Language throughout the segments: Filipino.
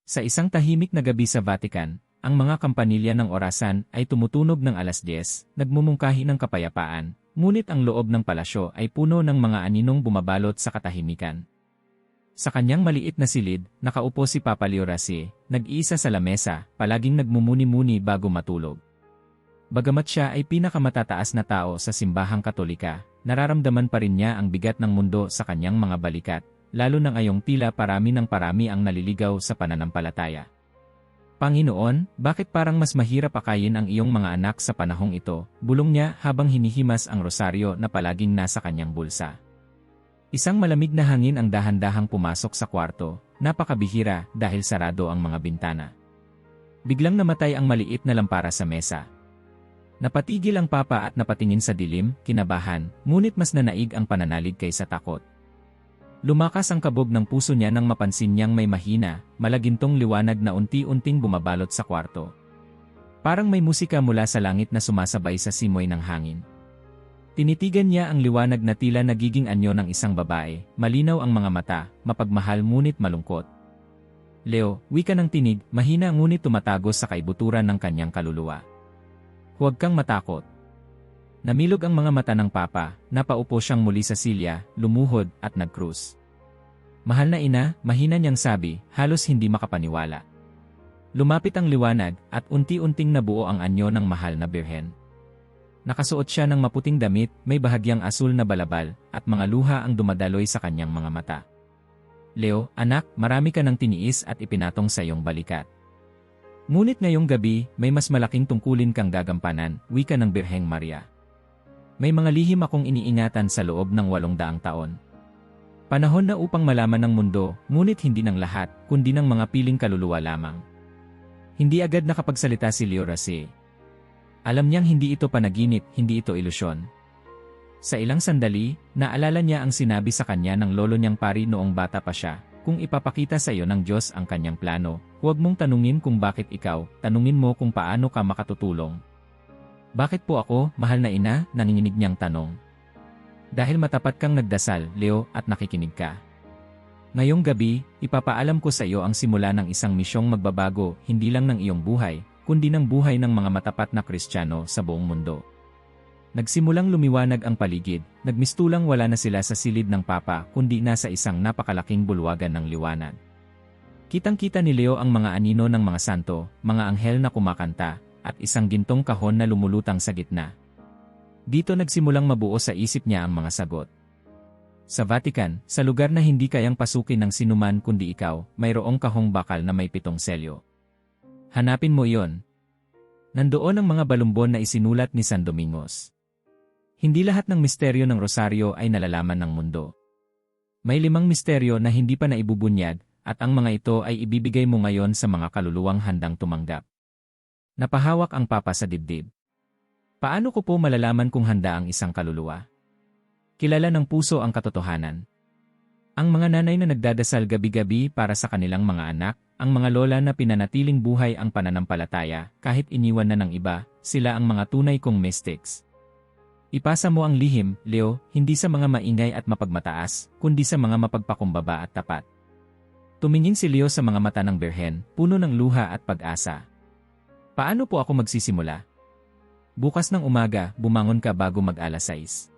Sa isang tahimik na gabi sa Vatican, ang mga kampanilya ng orasan ay tumutunog ng 10:00, nagmumungkahi ng kapayapaan, ngunit ang loob ng palasyo ay puno ng mga aninong bumabalot sa katahimikan. Sa kanyang maliit na silid, nakaupo si Papa Leo XVI, nag-iisa sa lamesa, palaging nagmumuni-muni bago matulog. Bagamat siya ay pinakamatataas na tao sa simbahang Katolika, nararamdaman pa rin niya ang bigat ng mundo sa kanyang mga balikat, lalo na ngayong tila parami ng parami ang naliligaw sa pananampalataya. Panginoon, bakit parang mas mahirap akayin ang iyong mga anak sa panahong ito, bulong niya habang hinihimas ang rosaryo na palaging nasa kanyang bulsa. Isang malamig na hangin ang dahan-dahang pumasok sa kwarto, napakabihira dahil sarado ang mga bintana. Biglang namatay ang maliit na lampara sa mesa. Napatigil ang papa at napatingin sa dilim, kinabahan, ngunit mas nanaig ang pananalig kaysa takot. Lumakas ang kabog ng puso niya nang mapansin niyang may mahina, malagintong liwanag na unti-unting bumabalot sa kwarto. Parang may musika mula sa langit na sumasabay sa simoy ng hangin. Tinitigan niya ang liwanag na tila nagiging anyo ng isang babae, malinaw ang mga mata, mapagmahal ngunit malungkot. Leo, wika ng tinig, mahina ngunit tumatagos sa kaibuturan ng kanyang kaluluwa. Huwag kang matakot. Namilog ang mga mata ng papa, napaupo siyang muli sa silya, lumuhod at nagkrus. Mahal na ina, mahina niyang sabi, halos hindi makapaniwala. Lumapit ang liwanag at unti-unting nabuo ang anyo ng mahal na birhen. Nakasuot siya ng maputing damit, may bahagyang asul na balabal, at mga luha ang dumadaloy sa kanyang mga mata. Leo, anak, marami ka ng tiniis at ipinatong sa iyong balikat. Ngunit ngayong gabi, may mas malaking tungkulin kang gagampanan, wika ng Birheng Maria. May mga lihim akong iniingatan sa loob ng 800 taon. Panahon na upang malaman ng mundo, ngunit hindi ng lahat, kundi ng mga piling kaluluwa lamang. Hindi agad nakapagsalita si Leo XVI. Alam niyang hindi ito panaginip, hindi ito ilusyon. Sa ilang sandali, naalala niya ang sinabi sa kanya ng lolo niyang pari noong bata pa siya, kung ipapakita sa iyo ng Diyos ang kanyang plano, huwag mong tanungin kung bakit ikaw, tanungin mo kung paano ka makatutulong. Bakit po ako, mahal na ina, nanginginig niyang tanong. Dahil matapat kang nagdasal, Leo, at nakikinig ka. Ngayong gabi, ipapaalam ko sa iyo ang simula ng isang misyong magbabago, hindi lang ng iyong buhay, kundi ng buhay ng mga matapat na Kristiyano sa buong mundo. Nagsimulang lumiwanag ang paligid, nagmistulang wala na sila sa silid ng papa kundi nasa isang napakalaking bulwagan ng liwanag. Kitang-kita ni Leo ang mga anino ng mga santo, mga anghel na kumakanta, at isang gintong kahon na lumulutang sa gitna. Dito nagsimulang mabuo sa isip niya ang mga sagot. Sa Vatican, sa lugar na hindi kayang pasukin ng sinuman kundi ikaw, mayroong kahong bakal na may 7 selyo. Hanapin mo iyon. Nandoon ang mga balumbon na isinulat ni San Domingos. Hindi lahat ng misteryo ng rosaryo ay nalalaman ng mundo. May 5 misteryo na hindi pa naibubunyag, at ang mga ito ay ibibigay mo ngayon sa mga kaluluwang handang tumanggap. Napahawak ang papa sa dibdib. Paano ko po malalaman kung handa ang isang kaluluwa? Kilala ng puso ang katotohanan. Ang mga nanay na nagdadasal gabi-gabi para sa kanilang mga anak, ang mga lola na pinanatiling buhay ang pananampalataya kahit iniwan na ng iba, sila ang mga tunay kong mystics. Ipasa mo ang lihim, Leo, hindi sa mga maingay at mapagmataas, kundi sa mga mapagpakumbaba at tapat. Tumingin si Leo sa mga mata ng birhen, puno ng luha at pag-asa. Paano po ako magsisimula? Bukas ng umaga, bumangon ka bago mag-alas 6.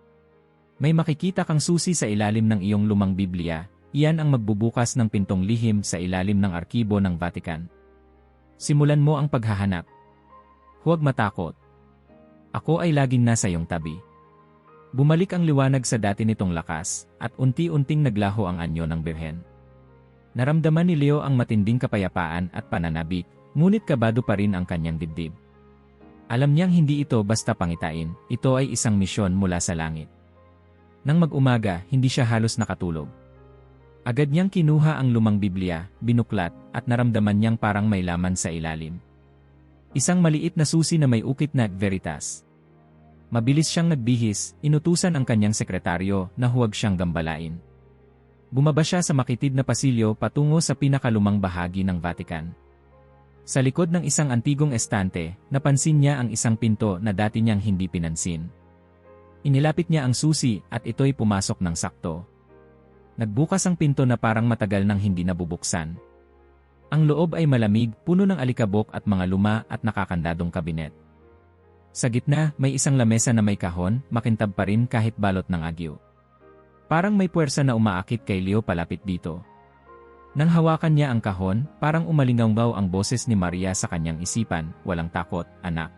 May makikita kang susi sa ilalim ng iyong lumang Biblia. Iyan ang magbubukas ng pintong lihim sa ilalim ng arkibo ng Vatican. Simulan mo ang paghahanap. Huwag matakot. Ako ay laging nasa iyong tabi. Bumalik ang liwanag sa dati nitong lakas, at unti-unting naglaho ang anyo ng birhen. Naramdaman ni Leo ang matinding kapayapaan at pananabik, ngunit kabado pa rin ang kanyang dibdib. Alam niyang hindi ito basta pangitain, ito ay isang misyon mula sa langit. Nang mag-umaga, hindi siya halos nakatulog. Agad niyang kinuha ang lumang Biblia, binuklat, at naramdaman niyang parang may laman sa ilalim. Isang maliit na susi na may ukit na Veritas. Mabilis siyang nagbihis, inutusan ang kanyang sekretaryo na huwag siyang gambalain. Bumaba siya sa makitid na pasilyo patungo sa pinakalumang bahagi ng Vatican. Sa likod ng isang antigong estante, napansin niya ang isang pinto na dati niyang hindi pinansin. Inilapit niya ang susi at ito'y pumasok ng sakto. Nagbukas ang pinto na parang matagal nang hindi nabubuksan. Ang loob ay malamig, puno ng alikabok at mga luma at nakakandadong kabinet. Sa gitna, may isang lamesa na may kahon, makintab pa rin kahit balot ng agyo. Parang may puwersa na umaakit kay Leo palapit dito. Nang hawakan niya ang kahon, parang umalingangbaw ang boses ni Maria sa kanyang isipan, walang takot, anak.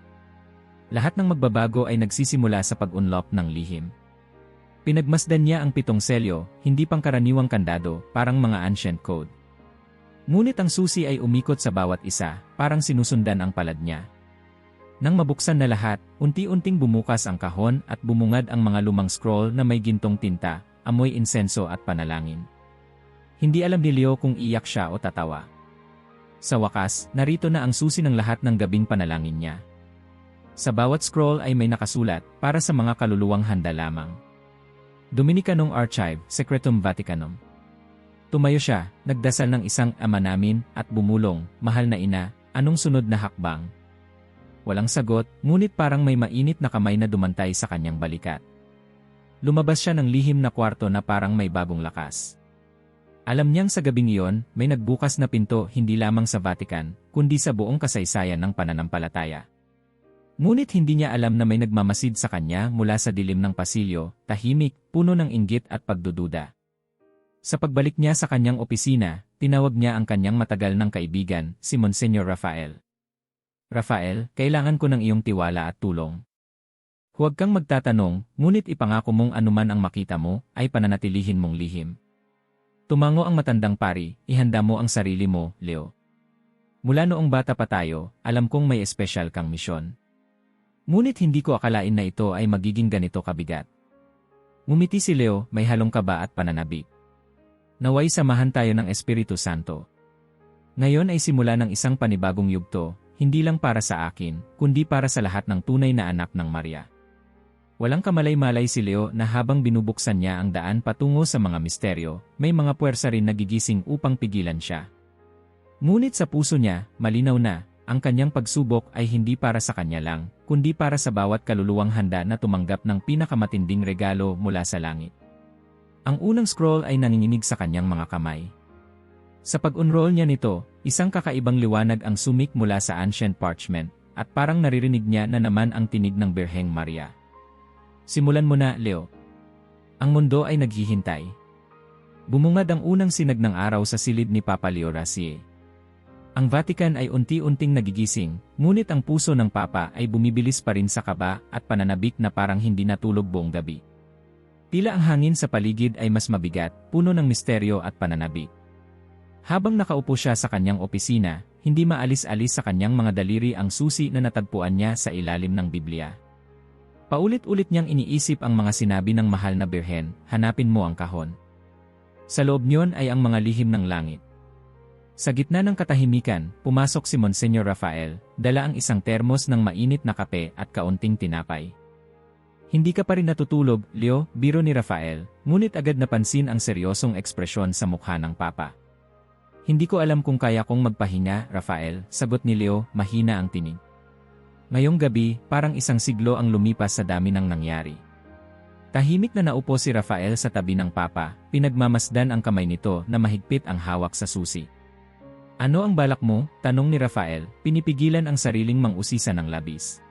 Lahat ng magbabago ay nagsisimula sa pag-unlock ng lihim. Pinagmasdan niya ang 7 selyo, hindi pangkaraniwang kandado, parang mga ancient code. Ngunit ang susi ay umikot sa bawat isa, parang sinusundan ang palad niya. Nang mabuksan na lahat, unti-unting bumukas ang kahon at bumungad ang mga lumang scroll na may gintong tinta, amoy insenso at panalangin. Hindi alam ni Leo kung iyak siya o tatawa. Sa wakas, narito na ang susi ng lahat ng gabing panalangin niya. Sa bawat scroll ay may nakasulat, para sa mga kaluluwang handa lamang. Dominicanong Archive, Secretum Vaticanum. Tumayo siya, nagdasal ng isang Ama Namin, at bumulong, mahal na ina, anong sunod na hakbang? Walang sagot, ngunit parang may mainit na kamay na dumantay sa kanyang balikat. Lumabas siya ng lihim na kwarto na parang may bagong lakas. Alam niyang sa gabing iyon, may nagbukas na pinto hindi lamang sa Vatican, kundi sa buong kasaysayan ng pananampalataya. Ngunit hindi niya alam na may nagmamasid sa kanya mula sa dilim ng pasilyo, tahimik, puno ng inggit at pagdududa. Sa pagbalik niya sa kanyang opisina, tinawag niya ang kanyang matagal ng kaibigan, si Monsignor Rafael. Rafael, kailangan ko ng iyong tiwala at tulong. Huwag kang magtatanong, ngunit ipangako mong anuman ang makita mo, ay pananatilihin mong lihim. Tumango ang matandang pari, ihanda mo ang sarili mo, Leo. Mula noong bata pa tayo, alam kong may espesyal kang misyon. Ngunit hindi ko akalain na ito ay magiging ganito kabigat. Ngumiti si Leo, may halong kaba at pananabik. Naway samahan tayo ng Espiritu Santo. Ngayon ay simula ng isang panibagong yugto, hindi lang para sa akin, kundi para sa lahat ng tunay na anak ng Maria. Walang kamalay-malay si Leo na habang binubuksan niya ang daan patungo sa mga misteryo, may mga puwersa rin nagigising upang pigilan siya. Ngunit sa puso niya, malinaw na, ang kanyang pagsubok ay hindi para sa kanya lang, kundi para sa bawat kaluluwang handa na tumanggap ng pinakamatinding regalo mula sa langit. Ang unang scroll ay nanginginig sa kanyang mga kamay. Sa pag-unroll niya nito, isang kakaibang liwanag ang sumik mula sa ancient parchment, at parang naririnig niya na naman ang tinig ng Birheng Maria. Simulan mo na, Leo. Ang mundo ay naghihintay. Bumungad ang unang sinag ng araw sa silid ni Papa Leo Racie. Ang Vatican ay unti-unting nagigising, ngunit ang puso ng Papa ay bumibilis pa rin sa kaba at pananabik na parang hindi natulog buong gabi. Tila ang hangin sa paligid ay mas mabigat, puno ng misteryo at pananabik. Habang nakaupo siya sa kanyang opisina, hindi maalis-alis sa kanyang mga daliri ang susi na natagpuan niya sa ilalim ng Biblia. Paulit-ulit niyang iniisip ang mga sinabi ng mahal na Birhen, hanapin mo ang kahon. Sa loob niyon ay ang mga lihim ng langit. Sa gitna ng katahimikan, pumasok si Monsignor Rafael, dala ang isang termos ng mainit na kape at kaunting tinapay. Hindi ka pa rin natutulog, Leo, biro ni Rafael, ngunit agad napansin ang seryosong ekspresyon sa mukha ng Papa. Hindi ko alam kung kaya kong magpahinga, Rafael, sagot ni Leo, mahina ang tinig. Ngayong gabi, parang isang siglo ang lumipas sa dami ng nangyari. Tahimik na naupo si Rafael sa tabi ng Papa, pinagmamasdan ang kamay nito na mahigpit ang hawak sa susi. Ano ang balak mo? Tanong ni Rafael, pinipigilan ang sariling mang-usisa ng labis.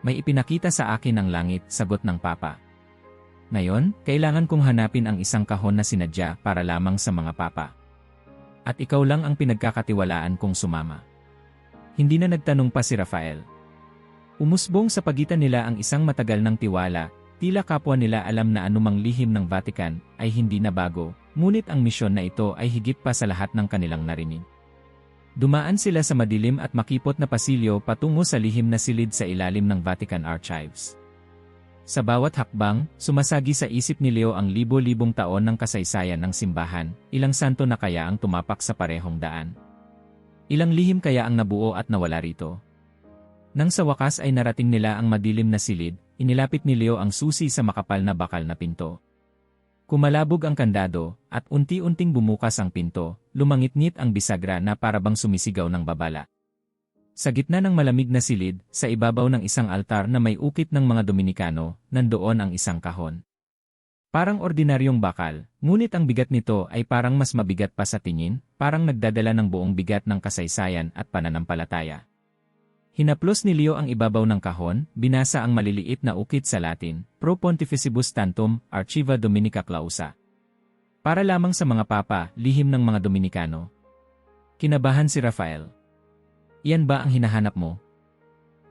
May ipinakita sa akin ang langit, sagot ng Papa. Ngayon, kailangan kong hanapin ang isang kahon na sinadya para lamang sa mga Papa. At ikaw lang ang pinagkakatiwalaan kong sumama. Hindi na nagtanong pa si Rafael. Umusbong sa pagitan nila ang isang matagal ng tiwala, tila kapwa nila alam na anumang lihim ng Vatican ay hindi na bago, ngunit ang misyon na ito ay higit pa sa lahat ng kanilang narinig. Dumaan sila sa madilim at makipot na pasilyo patungo sa lihim na silid sa ilalim ng Vatican Archives. Sa bawat hakbang, sumasagi sa isip ni Leo ang libo-libong taon ng kasaysayan ng simbahan, ilang santo na kaya ang tumapak sa parehong daan. Ilang lihim kaya ang nabuo at nawala rito. Nang sa wakas ay narating nila ang madilim na silid, inilapit ni Leo ang susi sa makapal na bakal na pinto. Kumalabog ang kandado, at unti-unting bumukas ang pinto, lumangit-ngit ang bisagra na parabang sumisigaw ng babala. Sa gitna ng malamig na silid, sa ibabaw ng isang altar na may ukit ng mga Dominikano, nandoon ang isang kahon. Parang ordinaryong bakal, ngunit ang bigat nito ay parang mas mabigat pa sa tingin, parang nagdadala ng buong bigat ng kasaysayan at pananampalataya. Hinaplos ni Leo ang ibabaw ng kahon, binasa ang maliliit na ukit sa Latin, Pro Pontificibus Tantum, Archiva Dominica Clausa. Para lamang sa mga papa, lihim ng mga Dominikano. Kinabahan si Rafael. Iyan ba ang hinahanap mo?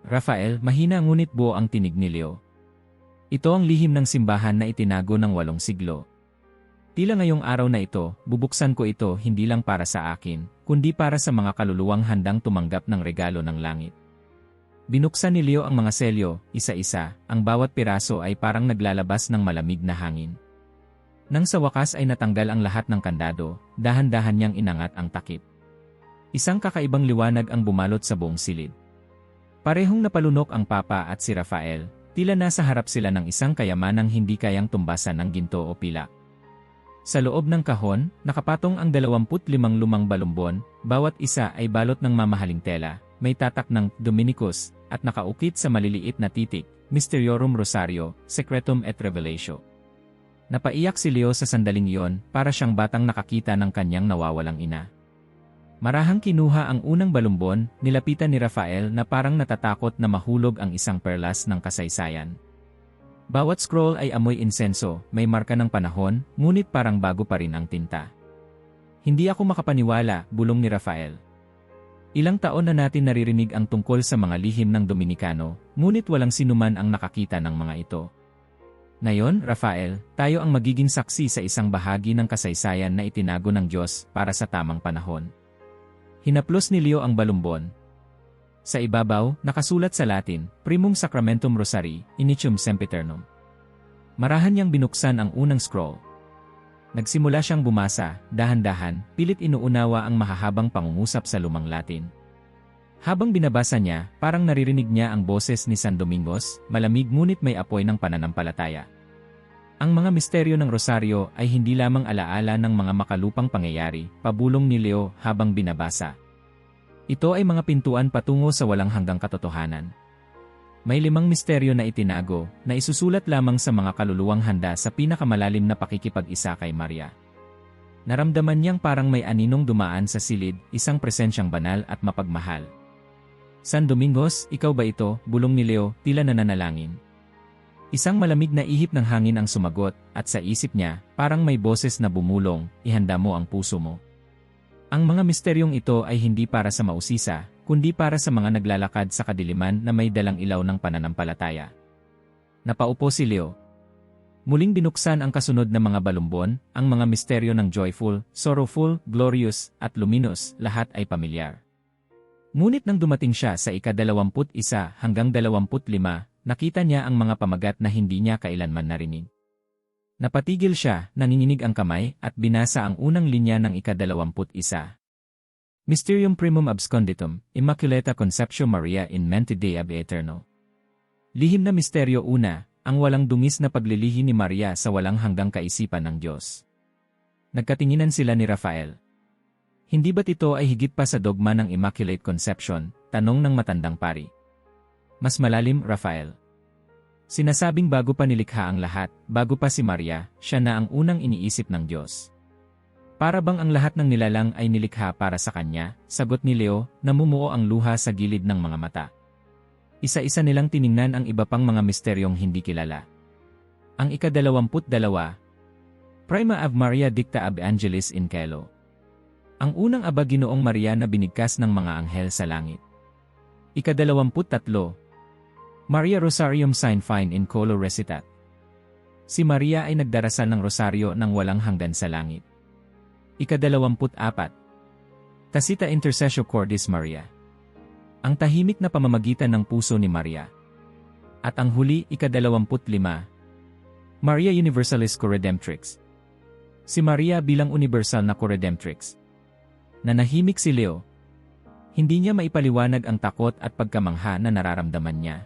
Rafael, mahina ngunit buo ang tinig ni Leo. Ito ang lihim ng simbahan na itinago ng 8 siglo. Tila ngayong araw na ito, bubuksan ko ito hindi lang para sa akin, kundi para sa mga kaluluwang handang tumanggap ng regalo ng langit. Binuksan ni Leo ang mga selyo, isa-isa, ang bawat piraso ay parang naglalabas ng malamig na hangin. Nang sa wakas ay natanggal ang lahat ng kandado, dahan-dahan niyang inangat ang takip. Isang kakaibang liwanag ang bumalot sa buong silid. Parehong napalunok ang Papa at si Rafael, tila nasa harap sila ng isang kayamanang hindi kayang tumbasan ng ginto o pilak. Sa loob ng kahon, nakapatong ang 25 lumang balumbon, bawat isa ay balot ng mamahaling tela, may tatak ng Dominicus, at nakaukit sa maliliit na titik, Mysteriorum Rosario, Secretum et Revelatio. Napaiyak si Leo sa sandaling iyon, para siyang batang nakakita ng kanyang nawawalang ina. Marahang kinuha ang unang balumbon, nilapitan ni Rafael na parang natatakot na mahulog ang isang perlas ng kasaysayan. Bawat scroll ay amoy insenso, may marka ng panahon, ngunit parang bago pa rin ang tinta. Hindi ako makapaniwala, bulong ni Rafael. Ilang taon na natin naririnig ang tungkol sa mga lihim ng Dominikano, ngunit walang sinuman ang nakakita ng mga ito. Ngayon, Rafael, tayo ang magiging saksi sa isang bahagi ng kasaysayan na itinago ng Diyos para sa tamang panahon. Hinaplos ni Leo ang balumbon. Sa ibabaw, nakasulat sa Latin, Primum Sacramentum Rosari, Initium Sempiternum. Marahan niyang binuksan ang unang scroll. Nagsimula siyang bumasa, dahan-dahan, pilit inuunawa ang mahahabang pangungusap sa lumang Latin. Habang binabasa niya, parang naririnig niya ang boses ni San Domingos, malamig ngunit may apoy ng pananampalataya. Ang mga misteryo ng Rosario ay hindi lamang alaala ng mga makalupang pangyayari, pabulong ni Leo habang binabasa. Ito ay mga pintuan patungo sa walang hanggang katotohanan. May 5 misteryo na itinago, na isusulat lamang sa mga kaluluwang handa sa pinakamalalim na pakikipag-isa kay Maria. Naramdaman niyang parang may aninong dumaan sa silid, isang presensyang banal at mapagmahal. San Domingos, ikaw ba ito? Bulong ni Leo, tila nananalangin. Isang malamig na ihip ng hangin ang sumagot, at sa isip niya, parang may boses na bumulong, ihanda mo ang puso mo. Ang mga misteryong ito ay hindi para sa mausisa, kundi para sa mga naglalakad sa kadiliman na may dalang ilaw ng pananampalataya. Napaupo si Leo. Muling binuksan ang kasunod na mga balumbon, ang mga misteryo ng joyful, sorrowful, glorious, at luminous, lahat ay pamilyar. Ngunit nang dumating siya sa ika-21 hanggang 25, nakita niya ang mga pamagat na hindi niya kailanman narinig. Napatigil siya, nanginginig ang kamay, at binasa ang unang linya ng ika-21. Mysterium primum absconditum, Immaculata Conceptio Maria in mente Dei ab Eterno. Lihim na misteryo una, ang walang dungis na paglilihi ni Maria sa walang hanggang kaisipan ng Diyos. Nagkatinginan sila ni Rafael. Hindi ba't ito ay higit pa sa dogma ng Immaculate Conception? Tanong ng matandang pari. Mas malalim, Rafael. Sinasabing bago pa nilikha ang lahat, bago pa si Maria, siya na ang unang iniisip ng Diyos. Para bang ang lahat ng nilalang ay nilikha para sa kanya? Sagot ni Leo, namumuo ang luha sa gilid ng mga mata. Isa-isa nilang tiningnan ang iba pang mga misteryong hindi kilala. Ang ika-22, Prima Ave Maria Dicta ab Angelis in Cielo. Ang unang aba Ginoong Maria na binigkas ng mga anghel sa langit. Ika-23, Maria Rosarium Sine Fine in Colo Recitat. Si Maria ay nagdarasal ng rosaryo ng walang hanggan sa langit. Ika-24, Tacita Intercessio Cordis Maria. Ang tahimik na pamamagitan ng puso ni Maria. At ang huli, ika-25, Maria Universalis Corredemptrix. Si Maria bilang universal na Corredemptrix. Nanahimik si Leo. Hindi niya maipaliwanag ang takot at pagkamangha na nararamdaman niya.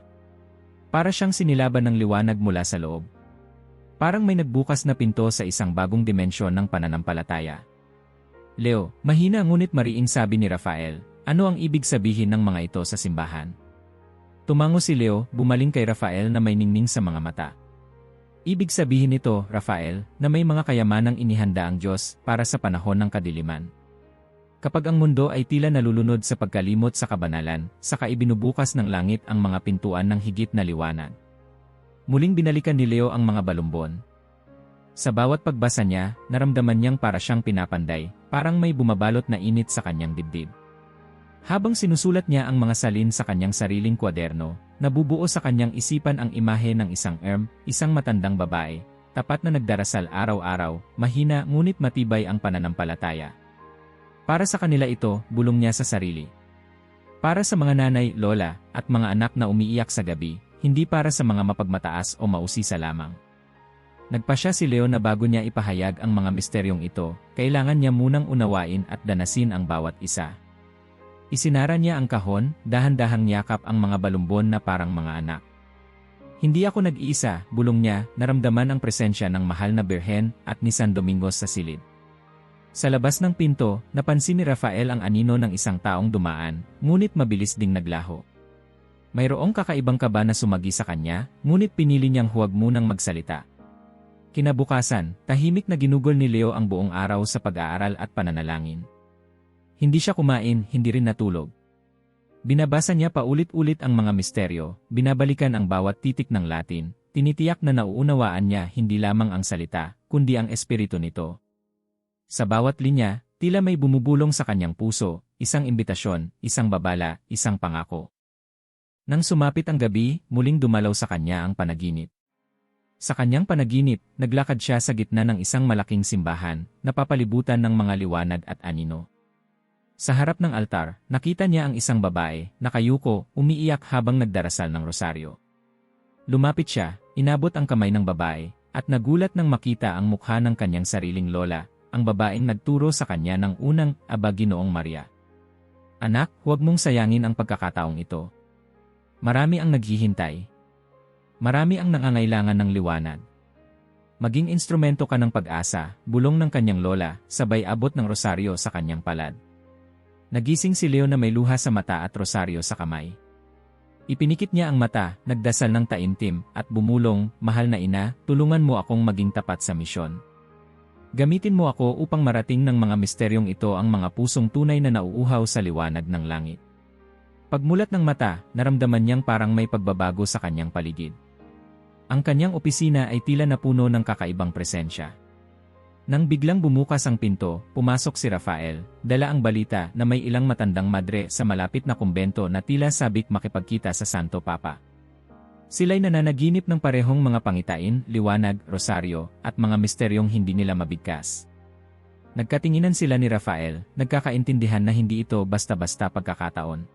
Para siyang sinilaban ng liwanag mula sa loob. Parang may nagbukas na pinto sa isang bagong dimensyon ng pananampalataya. Leo, mahina ngunit mariing sabi ni Rafael, ano ang ibig sabihin ng mga ito sa simbahan? Tumango si Leo, bumaling kay Rafael na may ningning sa mga mata. Ibig sabihin nito, Rafael, na may mga kayamanang inihanda ang Diyos para sa panahon ng kadiliman. Kapag ang mundo ay tila nalulunod sa pagkalimot sa kabanalan, saka ibinubukas ng langit ang mga pintuan ng higit na liwanag. Muling binalikan ni Leo ang mga balumbon. Sa bawat pagbasa niya, naramdaman niyang para siyang pinapanday, parang may bumabalot na init sa kanyang dibdib. Habang sinusulat niya ang mga salin sa kanyang sariling kwaderno, nabubuo sa kanyang isipan ang imahe ng isang matandang babae, tapat na nagdarasal araw-araw, mahina ngunit matibay ang pananampalataya. Para sa kanila ito, bulong niya sa sarili. Para sa mga nanay, lola, at mga anak na umiiyak sa gabi, hindi para sa mga mapagmataas o mausisa lamang. Nagpasya si Leo na bago niya ipahayag ang mga misteryong ito, kailangan niya munang unawain at danasin ang bawat isa. Isinara niya ang kahon, dahan-dahang yakap ang mga balumbon na parang mga anak. Hindi ako nag-iisa, bulong niya, naramdaman ang presensya ng mahal na Birhen at ni San Domingos sa silid. Sa labas ng pinto, napansin ni Rafael ang anino ng isang taong dumaan, ngunit mabilis ding naglaho. Mayroong kakaibang kaba na sumagi sa kanya, ngunit pinili niyang huwag munang magsalita. Kinabukasan, tahimik na ginugol ni Leo ang buong araw sa pag-aaral at pananalangin. Hindi siya kumain, hindi rin natulog. Binabasa niya paulit-ulit ang mga misteryo, binabalikan ang bawat titik ng Latin, tinitiyak na nauunawaan niya hindi lamang ang salita, kundi ang espiritu nito. Sa bawat linya, tila may bumubulong sa kanyang puso, isang imbitasyon, isang babala, isang pangako. Nang sumapit ang gabi, muling dumalaw sa kanya ang panaginip. Sa kanyang panaginip, naglakad siya sa gitna ng isang malaking simbahan, napapalibutan ng mga liwanag at anino. Sa harap ng altar, nakita niya ang isang babae, nakayuko, umiiyak habang nagdarasal ng rosaryo. Lumapit siya, inabot ang kamay ng babae, at nagulat nang makita ang mukha ng kanyang sariling lola, ang babaeng nagturo sa kanya ng unang Aba Ginoong Maria. Anak, huwag mong sayangin ang pagkakataong ito. Marami ang naghihintay. Marami ang nangangailangan ng liwanag. Maging instrumento ka ng pag-asa, bulong ng kanyang lola, sabay abot ng rosaryo sa kanyang palad. Nagising si Leo na may luha sa mata at rosaryo sa kamay. Ipinikit niya ang mata, nagdasal ng taimtim, at bumulong, mahal na ina, tulungan mo akong maging tapat sa misyon. Gamitin mo ako upang marating ng mga misteryong ito ang mga pusong tunay na nauuhaw sa liwanag ng langit. Pagmulat ng mata, naramdaman niyang parang may pagbabago sa kanyang paligid. Ang kanyang opisina ay tila napuno ng kakaibang presensya. Nang biglang bumukas ang pinto, pumasok si Rafael, dala ang balita na may ilang matandang madre sa malapit na kumbento na tila sabik makipagkita sa Santo Papa. Sila'y nananaginip ng parehong mga pangitain, liwanag, rosaryo, at mga misteryong hindi nila mabigkas. Nagkatinginan sila ni Rafael, nagkakaintindihan na hindi ito basta-basta pagkakataon.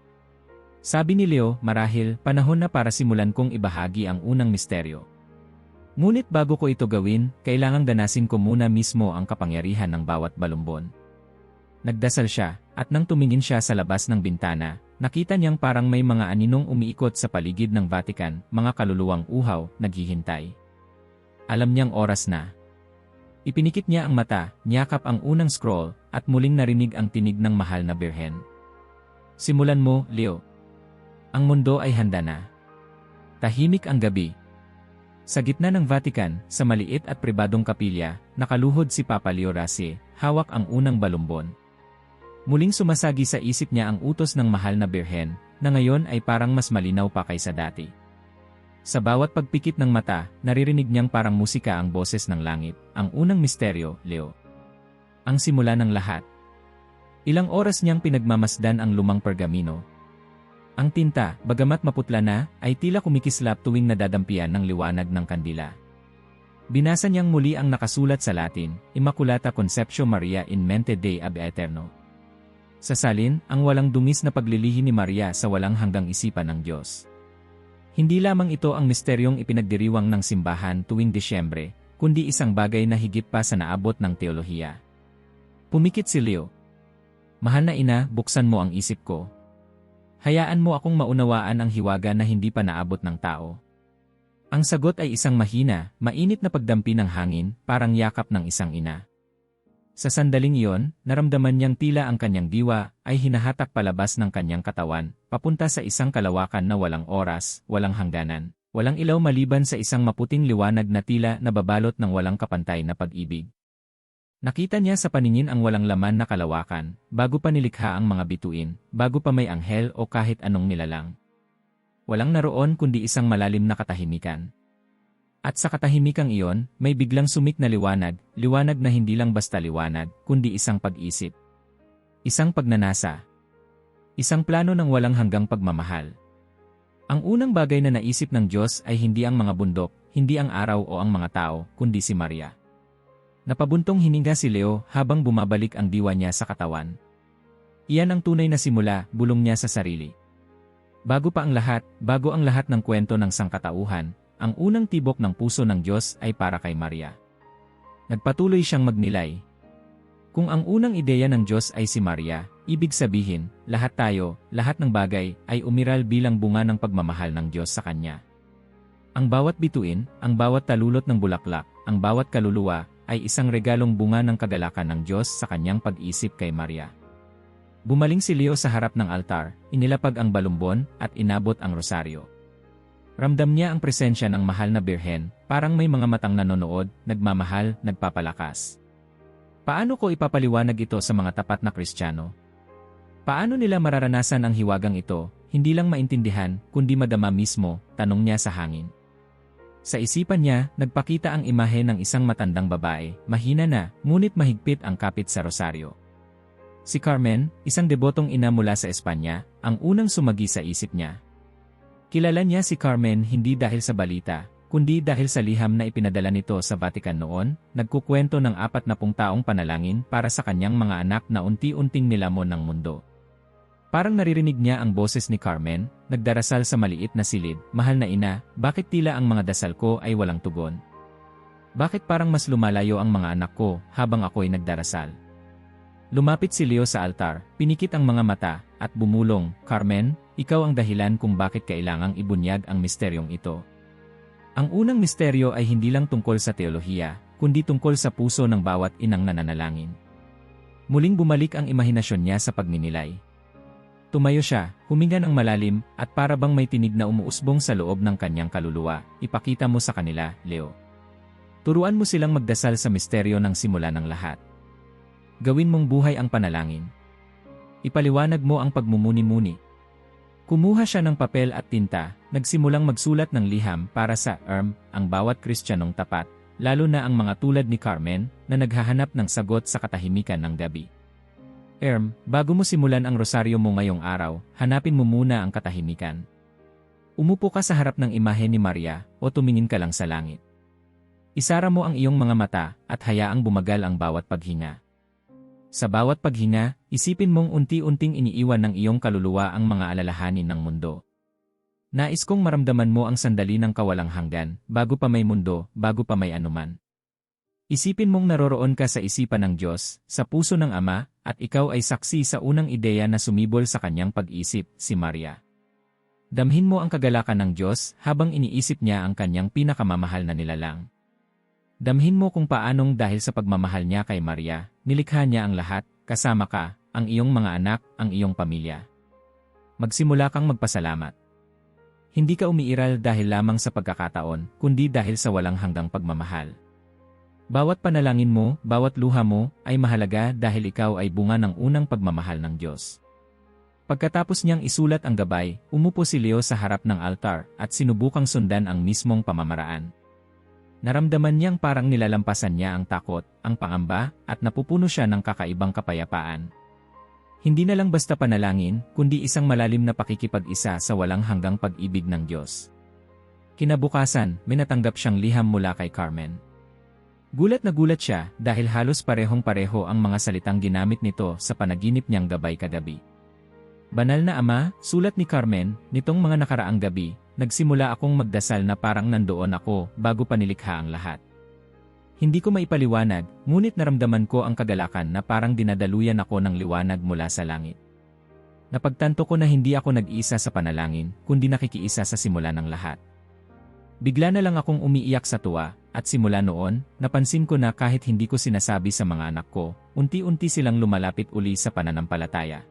Sabi ni Leo, marahil, panahon na para simulan kong ibahagi ang unang misteryo. Ngunit bago ko ito gawin, kailangang danasin ko muna mismo ang kapangyarihan ng bawat balumbon. Nagdasal siya, at nang tumingin siya sa labas ng bintana, nakita niyang parang may mga aninong umiikot sa paligid ng Vatican, mga kaluluwang uhaw, naghihintay. Alam niyang oras na. Ipinikit niya ang mata, niyakap ang unang scroll, at muling narinig ang tinig ng mahal na Birhen. Simulan mo, Leo. Ang mundo ay handa na. Tahimik ang gabi. Sa gitna ng Vatican, sa maliit at pribadong kapilya, nakaluhod si Papa Leo Rasie, hawak ang unang balumbon. Muling sumasagi sa isip niya ang utos ng mahal na Birhen, na ngayon ay parang mas malinaw pa kaysa dati. Sa bawat pagpikit ng mata, naririnig niyang parang musika ang boses ng langit, ang unang misteryo, Leo. Ang simula ng lahat. Ilang oras niyang pinagmamasdan ang lumang pergamino. Ang tinta, bagamat maputla na, ay tila kumikislap tuwing nadadampian ng liwanag ng kandila. Binasa niyang muli ang nakasulat sa Latin, Immaculata Conceptio Maria in mente Dei ab Eterno. Sa salin, ang walang dungis na paglilihi ni Maria sa walang hanggang isipan ng Diyos. Hindi lamang ito ang misteryong ipinagdiriwang ng simbahan tuwing Disyembre, kundi isang bagay na higit pa sa naabot ng teolohiya. Pumikit si Leo. Mahal na ina, buksan mo ang isip ko. Hayaan mo akong maunawaan ang hiwaga na hindi pa naabot ng tao. Ang sagot ay isang mahina, mainit na pagdampi ng hangin, parang yakap ng isang ina. Sa sandaling iyon, naramdaman niyang tila ang kanyang diwa ay hinahatak palabas ng kanyang katawan, papunta sa isang kalawakan na walang oras, walang hangganan. Walang ilaw maliban sa isang maputing liwanag na tila nababalot ng walang kapantay na pag-ibig. Nakita niya sa paningin ang walang laman na kalawakan, bago pa nilikha ang mga bituin, bago pa may anghel o kahit anong nilalang. Walang naroon kundi isang malalim na katahimikan. At sa katahimikang iyon, may biglang sumik na liwanag, liwanag na hindi lang basta liwanag, kundi isang pag-isip. Isang pagnanasa. Isang plano ng walang hanggang pagmamahal. Ang unang bagay na naisip ng Diyos ay hindi ang mga bundok, hindi ang araw o ang mga tao, kundi si Maria. Napabuntong hininga si Leo habang bumabalik ang diwa niya sa katawan. Iyan ang tunay na simula, bulong niya sa sarili. Bago ang lahat ng kwento ng sangkatauhan, ang unang tibok ng puso ng Diyos ay para kay Maria. Nagpatuloy siyang magnilay. Kung ang unang ideya ng Diyos ay si Maria, ibig sabihin, lahat tayo, lahat ng bagay, ay umiral bilang bunga ng pagmamahal ng Diyos sa Kanya. Ang bawat bituin, ang bawat talulot ng bulaklak, ang bawat kaluluwa, ay isang regalong bunga ng kagalakan ng Diyos sa Kanyang pag-isip kay Maria. Bumaling si Leo sa harap ng altar, inilapag ang balumbon, at inabot ang rosaryo. Ramdam niya ang presensya ng mahal na birhen, parang may mga matang nanonood, nagmamahal, nagpapalakas. Paano ko ipapaliwanag ito sa mga tapat na Kristiyano? Paano nila mararanasan ang hiwagang ito, hindi lang maintindihan, kundi madama mismo, tanong niya sa hangin. Sa isipan niya, nagpakita ang imahe ng isang matandang babae, mahina na, ngunit mahigpit ang kapit sa rosaryo. Si Carmen, isang debotong ina mula sa Espanya, ang unang sumagi sa isip niya. Kilala niya si Carmen hindi dahil sa balita, kundi dahil sa liham na ipinadala nito sa Vatican noon, nagkukwento ng 40 taong panalangin para sa kanyang mga anak na unti-unting nilamon ng mundo. Parang naririnig niya ang boses ni Carmen, nagdarasal sa maliit na silid, "Mahal na ina, bakit tila ang mga dasal ko ay walang tugon? Bakit parang mas lumalayo ang mga anak ko habang ako'y nagdarasal?" Lumapit si Leo sa altar, pinikit ang mga mata, at bumulong, "Carmen, ikaw ang dahilan kung bakit kailangang ibunyag ang misteryong ito." Ang unang misteryo ay hindi lang tungkol sa teolohiya, kundi tungkol sa puso ng bawat inang nananalangin. Muling bumalik ang imahinasyon niya sa pagninilay. Tumayo siya, huminga ng malalim, at para bang may tinig na umuusbong sa loob ng kanyang kaluluwa. "Ipakita mo sa kanila, Leo. Turuan mo silang magdasal sa misteryo ng simula ng lahat. Gawin mong buhay ang panalangin. Ipaliwanag mo ang pagmumuni-muni." Kumuha siya ng papel at tinta, nagsimulang magsulat ng liham para sa ang bawat Kristiyanong tapat, lalo na ang mga tulad ni Carmen na naghahanap ng sagot sa katahimikan ng gabi. Bago mo simulan ang rosaryo mo ngayong araw, hanapin mo muna ang katahimikan. Umupo ka sa harap ng imahe ni Maria o tumingin ka lang sa langit. Isara mo ang iyong mga mata at hayaang bumagal ang bawat paghinga. Sa bawat paghinga, isipin mong unti-unting iniiwan ng iyong kaluluwa ang mga alalahanin ng mundo. Nais kong maramdaman mo ang sandali ng kawalang hanggan, bago pa may mundo, bago pa may anuman. Isipin mong naroroon ka sa isipan ng Diyos, sa puso ng Ama, at ikaw ay saksi sa unang ideya na sumibol sa kanyang pag-isip, si Maria. Damhin mo ang kagalakan ng Diyos habang iniisip niya ang kanyang pinakamamahal na nilalang. Damhin mo kung paanong dahil sa pagmamahal niya kay Maria, nilikha niya ang lahat, kasama ka, ang iyong mga anak, ang iyong pamilya. Magsimula kang magpasalamat. Hindi ka umiiral dahil lamang sa pagkakataon, kundi dahil sa walang hanggang pagmamahal. Bawat panalangin mo, bawat luha mo, ay mahalaga dahil ikaw ay bunga ng unang pagmamahal ng Diyos. Pagkatapos niyang isulat ang gabay, umupo si Leo sa harap ng altar at sinubukang sundan ang mismong pamamaraan. Naramdaman niyang parang nilalampasan niya ang takot, ang pangamba, at napupuno siya ng kakaibang kapayapaan. Hindi na lang basta panalangin, kundi isang malalim na pakikipag-isa sa walang hanggang pag-ibig ng Diyos. Kinabukasan, may natanggap siyang liham mula kay Carmen. Gulat na gulat siya dahil halos parehong-pareho ang mga salitang ginamit nito sa panaginip niyang gabay kagabi. "Banal na Ama," sulat ni Carmen, "nitong mga nakaraang gabi, nagsimula akong magdasal na parang nandoon ako bago pa nilikha ang lahat. Hindi ko maipaliwanag, ngunit naramdaman ko ang kagalakan na parang dinadaluyan ako ng liwanag mula sa langit. Napagtanto ko na hindi ako nag-iisa sa panalangin, kundi nakikiisa sa simula ng lahat. Bigla na lang akong umiiyak sa tuwa, at simula noon, napansin ko na kahit hindi ko sinasabi sa mga anak ko, unti-unti silang lumalapit uli sa pananampalataya.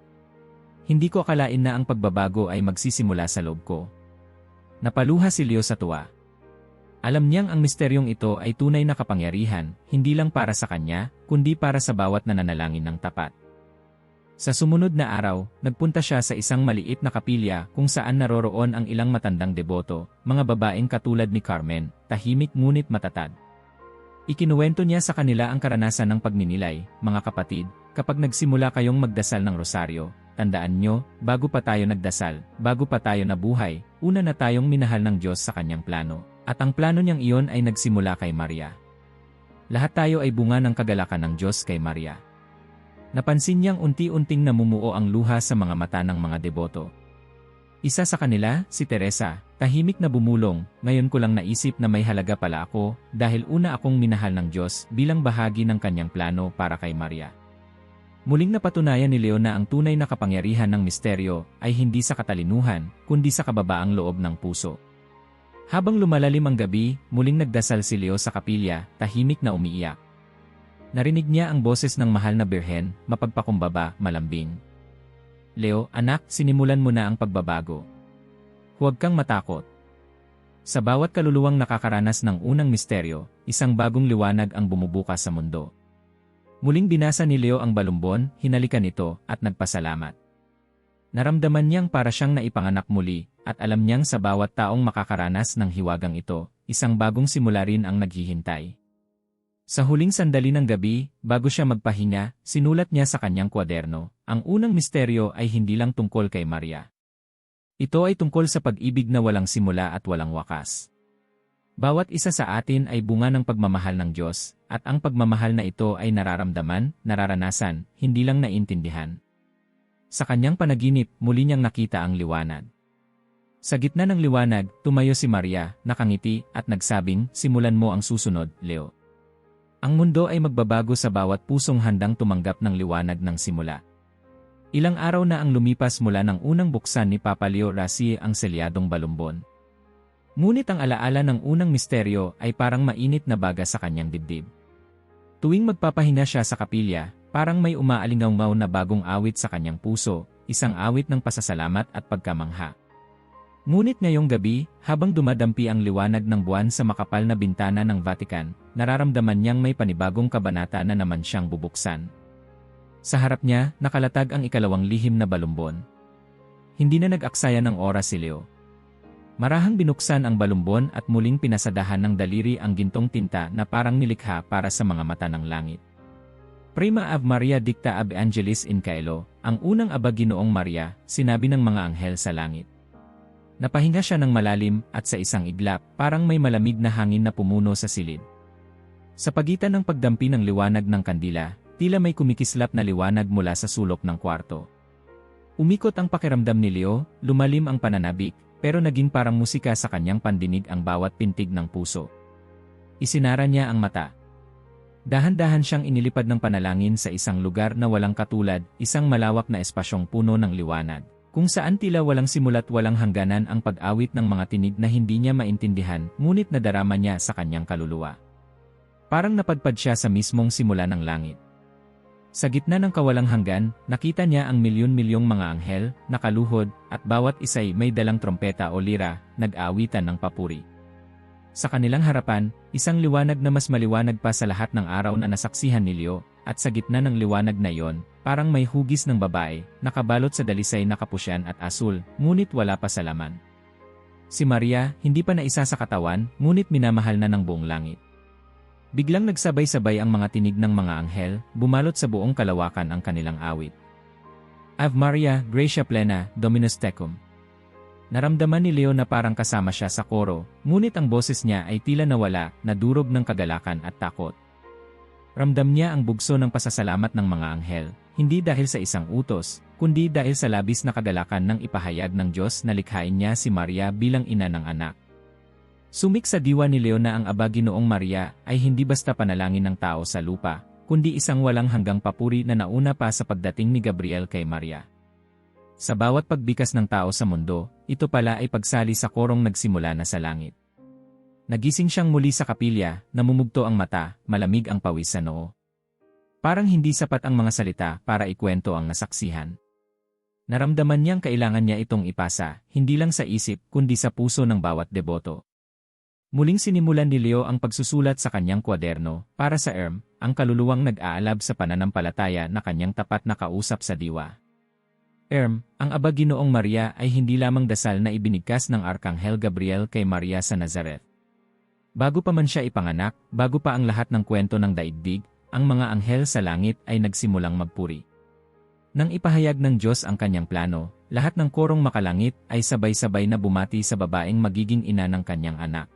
Hindi ko akalain na ang pagbabago ay magsisimula sa loob ko. Napaluha si Leo sa tuwa. Alam niyang ang misteryong ito ay tunay na kapangyarihan, hindi lang para sa kanya, kundi para sa bawat nananalangin ng tapat. Sa sumunod na araw, nagpunta siya sa isang maliit na kapilya kung saan naroroon ang ilang matandang deboto, mga babaeng katulad ni Carmen, tahimik ngunit matatag. Ikinuwento niya sa kanila ang karanasan ng pagninilay, mga kapatid, kapag nagsimula kayong magdasal ng rosaryo, tandaan nyo, bago pa tayo nagdasal, bago pa tayo nabuhay, una na tayong minahal ng Diyos sa kanyang plano. At ang plano niyang iyon ay nagsimula kay Maria. Lahat tayo ay bunga ng kagalakan ng Diyos kay Maria. Napansin niyang unti-unting namumuo ang luha sa mga mata ng mga deboto. Isa sa kanila, si Teresa, tahimik na bumulong, ngayon ko lang naisip na may halaga pala ako dahil una akong minahal ng Diyos bilang bahagi ng kanyang plano para kay Maria. Muling napatunayan ni Leo na ang tunay na kapangyarihan ng misteryo ay hindi sa katalinuhan, kundi sa kababaang loob ng puso. Habang lumalalim ang gabi, muling nagdasal si Leo sa kapilya, tahimik na umiiyak. Narinig niya ang boses ng mahal na birhen, mapagpakumbaba, malambing. Leo, anak, sinimulan mo na ang pagbabago. Huwag kang matakot. Sa bawat kaluluwang nakakaranas ng unang misteryo, isang bagong liwanag ang bumubukas sa mundo. Muling binasa ni Leo ang balumbon, hinalikan ito, at nagpasalamat. Naramdaman niyang para siyang naipanganak muli, at alam niyang sa bawat taong makakaranas ng hiwagang ito, isang bagong simula rin ang naghihintay. Sa huling sandali ng gabi, bago siya magpahinga, sinulat niya sa kanyang kwaderno, ang unang misteryo ay hindi lang tungkol kay Maria. Ito ay tungkol sa pag-ibig na walang simula at walang wakas. Bawat isa sa atin ay bunga ng pagmamahal ng Diyos, at ang pagmamahal na ito ay nararamdaman, nararanasan, hindi lang naintindihan. Sa kanyang panaginip, muli niyang nakita ang liwanag. Sa gitna ng liwanag, tumayo si Maria, nakangiti, at nagsabing, simulan mo ang susunod, Leo. Ang mundo ay magbabago sa bawat pusong handang tumanggap ng liwanag ng simula. Ilang araw na ang lumipas mula ng unang buksan ni Papa Leo Rassi ang selyadong balumbon. Ngunit ang alaala ng unang misteryo ay parang mainit na baga sa kanyang dibdib. Tuwing magpapahinga siya sa kapilya, parang may umaalingaw na bagong awit sa kanyang puso, isang awit ng pasasalamat at pagkamangha. Ngunit ngayong gabi, habang dumadampi ang liwanag ng buwan sa makapal na bintana ng Vatican, nararamdaman niyang may panibagong kabanata na naman siyang bubuksan. Sa harap niya, nakalatag ang ikalawang lihim na balumbon. Hindi na nag-aksaya ng oras si Leo. Marahang binuksan ang balumbon at muling pinasadahan ng daliri ang gintong tinta na parang nilikha para sa mga mata ng langit. Prima Ave Maria Dicta Ab Angelis in Caelo, ang unang aba Ginoong Maria, sinabi ng mga anghel sa langit. Napahinga siya ng malalim at sa isang iglap, parang may malamig na hangin na pumuno sa silid. Sa pagitan ng pagdampi ng liwanag ng kandila, tila may kumikislap na liwanag mula sa sulok ng kwarto. Umikot ang pakiramdam ni Leo, lumalim ang pananabik, pero naging parang musika sa kanyang pandinig ang bawat pintig ng puso. Isinara niya ang mata. Dahan-dahan siyang inilipad ng panalangin sa isang lugar na walang katulad, isang malawak na espasyong puno ng liwanag, kung saan tila walang simulat walang hangganan ang pag-awit ng mga tinig na hindi niya maintindihan, ngunit nadarama niya sa kanyang kaluluwa. Parang napadpad siya sa mismong simula ng langit. Sa gitna ng kawalang hanggan, nakita niya ang milyon-milyong mga anghel, nakaluhod, at bawat isa'y may dalang trompeta o lira, nag-aawitan ng papuri. Sa kanilang harapan, isang liwanag na mas maliwanag pa sa lahat ng araw na nasaksihan ni Leo, at sa gitna ng liwanag na iyon, parang may hugis ng babae, nakabalot sa dalisay na kapusyan at asul, ngunit wala pa sa laman. Si Maria, hindi pa naisa sa katawan, ngunit minamahal na ng buong langit. Biglang nagsabay-sabay ang mga tinig ng mga anghel, bumalot sa buong kalawakan ang kanilang awit. Ave Maria, Gratia Plena, Dominus Tecum. Naramdaman ni Leo na parang kasama siya sa koro, ngunit ang boses niya ay tila nawala, nadurog ng kagalakan at takot. Ramdam niya ang bugso ng pasasalamat ng mga anghel, hindi dahil sa isang utos, kundi dahil sa labis na kagalakan ng ipahayag ng Diyos na likhain niya si Maria bilang ina ng anak. Sumik sa diwa ni Leo na ang aba Ginoong Maria ay hindi basta panalangin ng tao sa lupa, kundi isang walang hanggang papuri na nauna pa sa pagdating ni Gabriel kay Maria. Sa bawat pagbikas ng tao sa mundo, ito pala ay pagsali sa korong nagsimula na sa langit. Nagising siyang muli sa kapilya, namumugto ang mata, malamig ang pawis sa noo. Parang hindi sapat ang mga salita para ikwento ang nasaksihan. Naramdaman niyang kailangan niya itong ipasa, hindi lang sa isip kundi sa puso ng bawat deboto. Muling sinimulan ni Leo ang pagsusulat sa kanyang kwaderno, para sa ang kaluluwang nag-aalab sa pananampalataya na kanyang tapat na kausap sa diwa. Ang Aba Ginoong Maria ay hindi lamang dasal na ibinigkas ng Arkanghel Gabriel kay Maria sa Nazareth. Bago pa man siya ipanganak, bago pa ang lahat ng kwento ng daigdig, ang mga anghel sa langit ay nagsimulang magpuri. Nang ipahayag ng Diyos ang kanyang plano, lahat ng korong makalangit ay sabay-sabay na bumati sa babaeng magiging ina ng kanyang anak.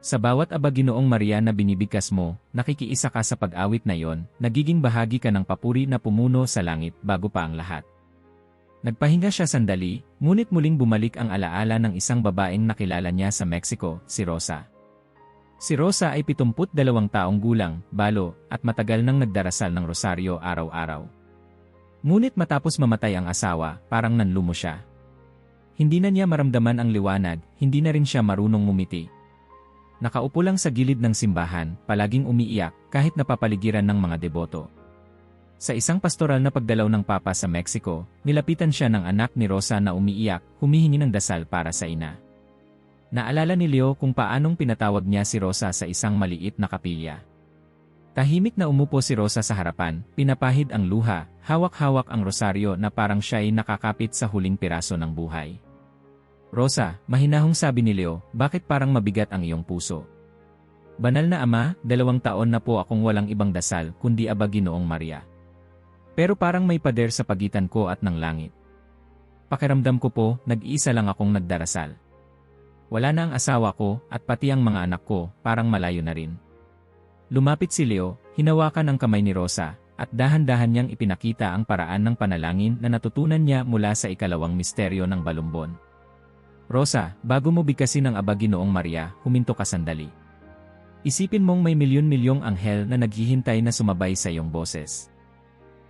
Sa bawat Aba Ginoong Maria na binibigkas mo, nakikiisa ka sa pag-awit na yon, nagiging bahagi ka ng papuri na pumuno sa langit bago pa ang lahat. Nagpahinga siya sandali, ngunit muling bumalik ang alaala ng isang babaeng nakilala niya sa Mexico, si Rosa. Si Rosa ay 72 taong gulang, balo, at matagal nang nagdarasal ng rosaryo araw-araw. Ngunit matapos mamatay ang asawa, parang nanlumo siya. Hindi na niya maramdaman ang liwanag, hindi na rin siya marunong ngumiti. Nakaupo lang sa gilid ng simbahan, palaging umiiyak, kahit napapaligiran ng mga deboto. Sa isang pastoral na pagdalaw ng Papa sa Mexico, nilapitan siya ng anak ni Rosa na umiiyak, humihingi ng dasal para sa ina. Naalala ni Leo kung paanong pinatawag niya si Rosa sa isang maliit na kapilya. Tahimik na umupo si Rosa sa harapan, pinapahid ang luha, hawak-hawak ang rosaryo na parang siya'y nakakapit sa huling piraso ng buhay. Rosa, mahinahong sabi ni Leo, bakit parang mabigat ang iyong puso? Banal na Ama, 2 taon na po akong walang ibang dasal kundi Aba Ginoong Maria. Pero parang may pader sa pagitan ko at ng langit. Pakiramdam ko po, nag-iisa lang akong nagdarasal. Wala na ang asawa ko at pati ang mga anak ko, parang malayo na rin. Lumapit si Leo, hinawakan ang kamay ni Rosa, at dahan-dahan niyang ipinakita ang paraan ng panalangin na natutunan niya mula sa ikalawang misteryo ng balumbon. Rosa, bago mo bigkasin ang Aba Ginoong Maria, huminto ka sandali. Isipin mong may milyon-milyong anghel na naghihintay na sumabay sa iyong boses.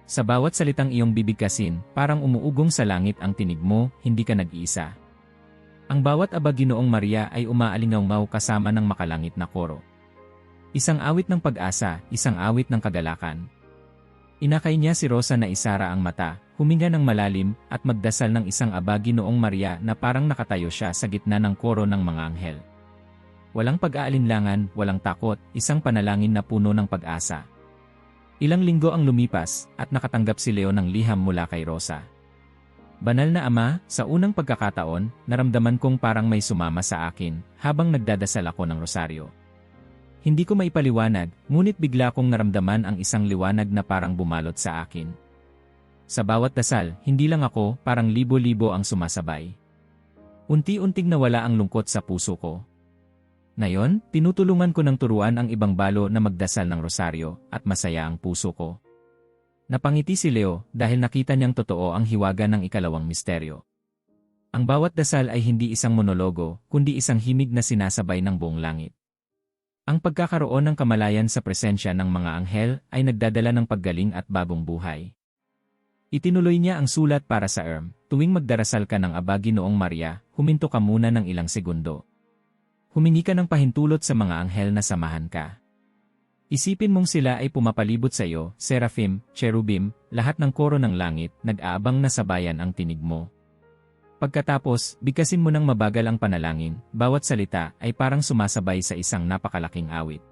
Sa bawat salitang iyong bibigkasin, parang umuugong sa langit ang tinig mo, hindi ka nag-iisa. Ang bawat Aba Ginoong Maria ay umaalingaw kasama ng makalangit na koro. Isang awit ng pag-asa, isang awit ng kagalakan. Inakay niya si Rosa na isara ang mata, huminga ng malalim, at magdasal ng isang Aba Ginoong Maria na parang nakatayo siya sa gitna ng koro ng mga anghel. Walang pag-aalinlangan, walang takot, isang panalangin na puno ng pag-asa. Ilang linggo ang lumipas, at nakatanggap si Leo ng liham mula kay Rosa. Banal na Ama, sa unang pagkakataon, naramdaman kong parang may sumama sa akin, habang nagdadasal ako ng rosaryo. Hindi ko maipaliwanag, ngunit bigla kong naramdaman ang isang liwanag na parang bumalot sa akin. Sa bawat dasal, hindi lang ako, parang libo-libo ang sumasabay. Unti-unting nawala ang lungkot sa puso ko. Ngayon, tinutulungan ko ng turuan ang ibang balo na magdasal ng rosaryo, at masaya ang puso ko. Napangiti si Leo dahil nakita niyang totoo ang hiwaga ng ikalawang misteryo. Ang bawat dasal ay hindi isang monologo, kundi isang himig na sinasabay ng buong langit. Ang pagkakaroon ng kamalayan sa presensya ng mga anghel ay nagdadala ng paggaling at bagong buhay. Itinuloy niya ang sulat para sa tuwing magdarasal ka ng Aba Ginoong Maria, huminto ka muna ng ilang segundo. Humingi ka ng pahintulot sa mga anghel na samahan ka. Isipin mong sila ay pumapalibot sa iyo, seraphim, cherubim, lahat ng koro ng langit, nag-aabang na sabayan ang tinig mo. Pagkatapos, bigkasin mo ng mabagal ang panalangin, bawat salita ay parang sumasabay sa isang napakalaking awit.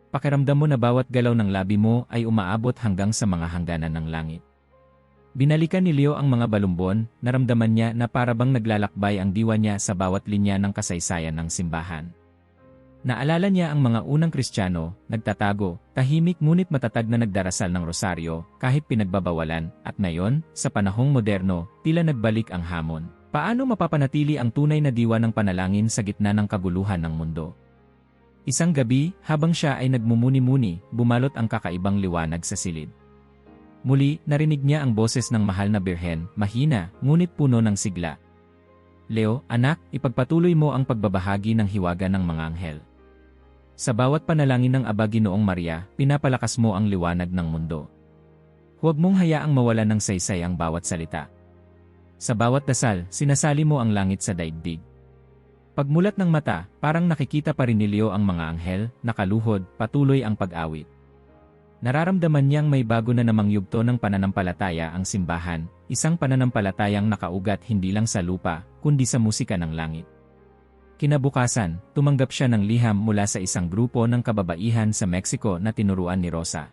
Pakiramdam mo na bawat galaw ng labi mo ay umaabot hanggang sa mga hangganan ng langit. Binalikan ni Leo ang mga balumbon, naramdaman niya na parabang naglalakbay ang diwa niya sa bawat linya ng kasaysayan ng simbahan. Naalala niya ang mga unang Kristiyano, nagtatago, tahimik ngunit matatag na nagdarasal ng rosaryo, kahit pinagbabawalan, at ngayon, sa panahong moderno, tila nagbalik ang hamon. Paano mapapanatili ang tunay na diwa ng panalangin sa gitna ng kaguluhan ng mundo? Isang gabi, habang siya ay nagmumuni-muni, bumalot ang kakaibang liwanag sa silid. Muli, narinig niya ang boses ng mahal na birhen, mahina, ngunit puno ng sigla. Leo, anak, ipagpatuloy mo ang pagbabahagi ng hiwaga ng mga anghel. Sa bawat panalangin ng Aba Ginoong Maria, pinapalakas mo ang liwanag ng mundo. Huwag mong hayaang mawalan ng saysay ang bawat salita. Sa bawat dasal, sinasali mo ang langit sa daigdig. Pagmulat ng mata, parang nakikita pa rin ni Leo ang mga anghel, nakaluhod, patuloy ang pag-awit. Nararamdaman niyang may bago na namang yugto ng pananampalataya ang simbahan, isang pananampalatayang nakaugat hindi lang sa lupa, kundi sa musika ng langit. Kinabukasan, tumanggap siya ng liham mula sa isang grupo ng kababaihan sa Mexico na tinuruan ni Rosa.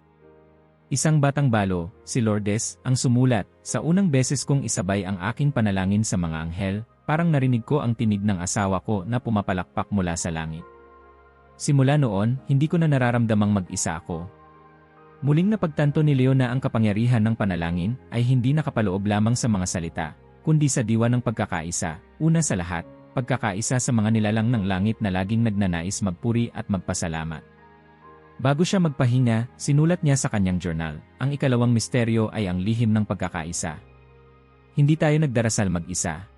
Isang batang balo, si Lourdes, ang sumulat, "Sa unang beses kong isabay ang aking panalangin sa mga anghel, parang narinig ko ang tinig ng asawa ko na pumapalakpak mula sa langit. Simula noon, hindi ko na nararamdamang mag-isa ako." Muling napagtanto ni Leo na ang kapangyarihan ng panalangin ay hindi nakapaloob lamang sa mga salita, kundi sa diwa ng pagkakaisa, una sa lahat, pagkakaisa sa mga nilalang ng langit na laging nagnanais magpuri at magpasalamat. Bago siya magpahinga, sinulat niya sa kanyang journal, ang ikalawang misteryo ay ang lihim ng pagkakaisa. Hindi tayo nagdarasal mag-isa.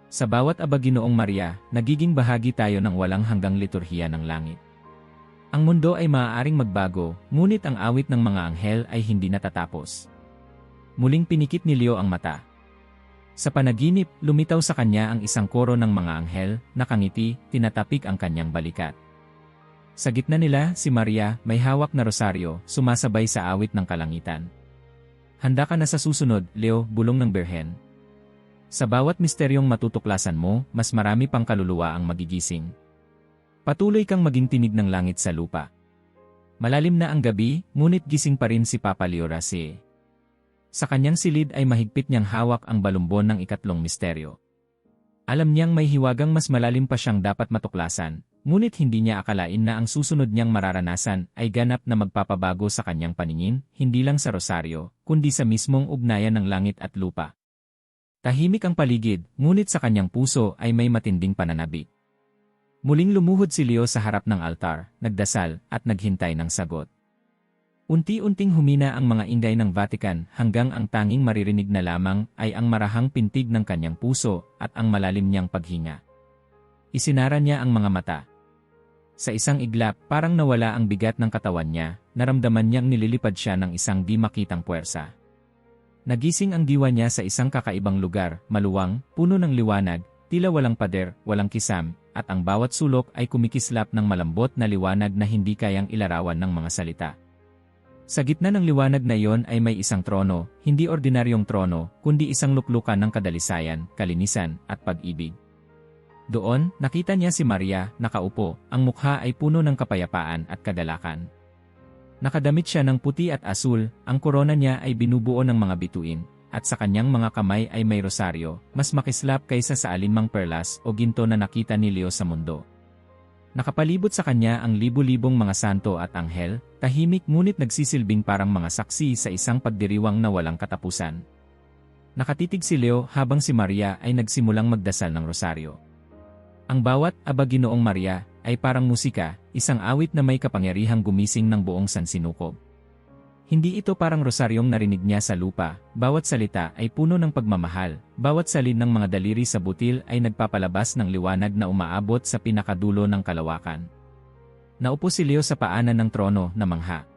Sa bawat Aba Ginoong Maria, nagiging bahagi tayo ng walang hanggang liturhiya ng langit. Ang mundo ay maaaring magbago, ngunit ang awit ng mga anghel ay hindi natatapos. Muling pinikit ni Leo ang mata. Sa panaginip, lumitaw sa kanya ang isang koro ng mga anghel, nakangiti, tinatapik ang kanyang balikat. Sa gitna nila, si Maria, may hawak na rosaryo, sumasabay sa awit ng kalangitan. Handa ka na sa susunod, Leo, bulong ng Birhen. Sa bawat misteryong matutuklasan mo, mas marami pang kaluluwa ang magigising. Patuloy kang maging tinig ng langit sa lupa. Malalim na ang gabi, ngunit gising pa rin si Papa Leo Rasi. Sa kanyang silid ay mahigpit niyang hawak ang balumbon ng ikatlong misteryo. Alam niyang may hiwagang mas malalim pa siyang dapat matuklasan, ngunit hindi niya akalain na ang susunod niyang mararanasan ay ganap na magpapabago sa kanyang paningin, hindi lang sa rosaryo, kundi sa mismong ugnayan ng langit at lupa. Tahimik ang paligid, ngunit sa kanyang puso ay may matinding pananabik. Muling lumuhod si Leo sa harap ng altar, nagdasal, at naghintay ng sagot. Unti-unting humina ang mga ingay ng Vatican hanggang ang tanging maririnig na lamang ay ang marahang pintig ng kanyang puso at ang malalim niyang paghinga. Isinara niya ang mga mata. Sa isang iglap, parang nawala ang bigat ng katawan niya, naramdaman niyang nililipad siya ng isang di makitang puwersa. Nagising ang diwa niya sa isang kakaibang lugar, maluwang, puno ng liwanag, tila walang pader, walang kisam, at ang bawat sulok ay kumikislap ng malambot na liwanag na hindi kayang ilarawan ng mga salita. Sa gitna ng liwanag na iyon ay may isang trono, hindi ordinaryong trono, kundi isang luklukan ng kadalisayan, kalinisan, at pag-ibig. Doon, nakita niya si Maria, nakaupo, ang mukha ay puno ng kapayapaan at kagalakan. Nakadamit siya ng puti at asul, ang korona niya ay binubuo ng mga bituin, at sa kanyang mga kamay ay may rosaryo, mas makislap kaysa sa alinmang perlas o ginto na nakita ni Leo sa mundo. Nakapalibot sa kanya ang libu-libong mga santo at anghel, tahimik ngunit nagsisilbing parang mga saksi sa isang pagdiriwang na walang katapusan. Nakatitig si Leo habang si Maria ay nagsimulang magdasal ng rosaryo. Ang bawat Aba Ginoong Maria ay parang musika, isang awit na may kapangyarihang gumising ng buong sansinukob. Hindi ito parang rosaryong narinig niya sa lupa, bawat salita ay puno ng pagmamahal, bawat salin ng mga daliri sa butil ay nagpapalabas ng liwanag na umaabot sa pinakadulo ng kalawakan. Naupo si Leo sa paanan ng trono na mangha.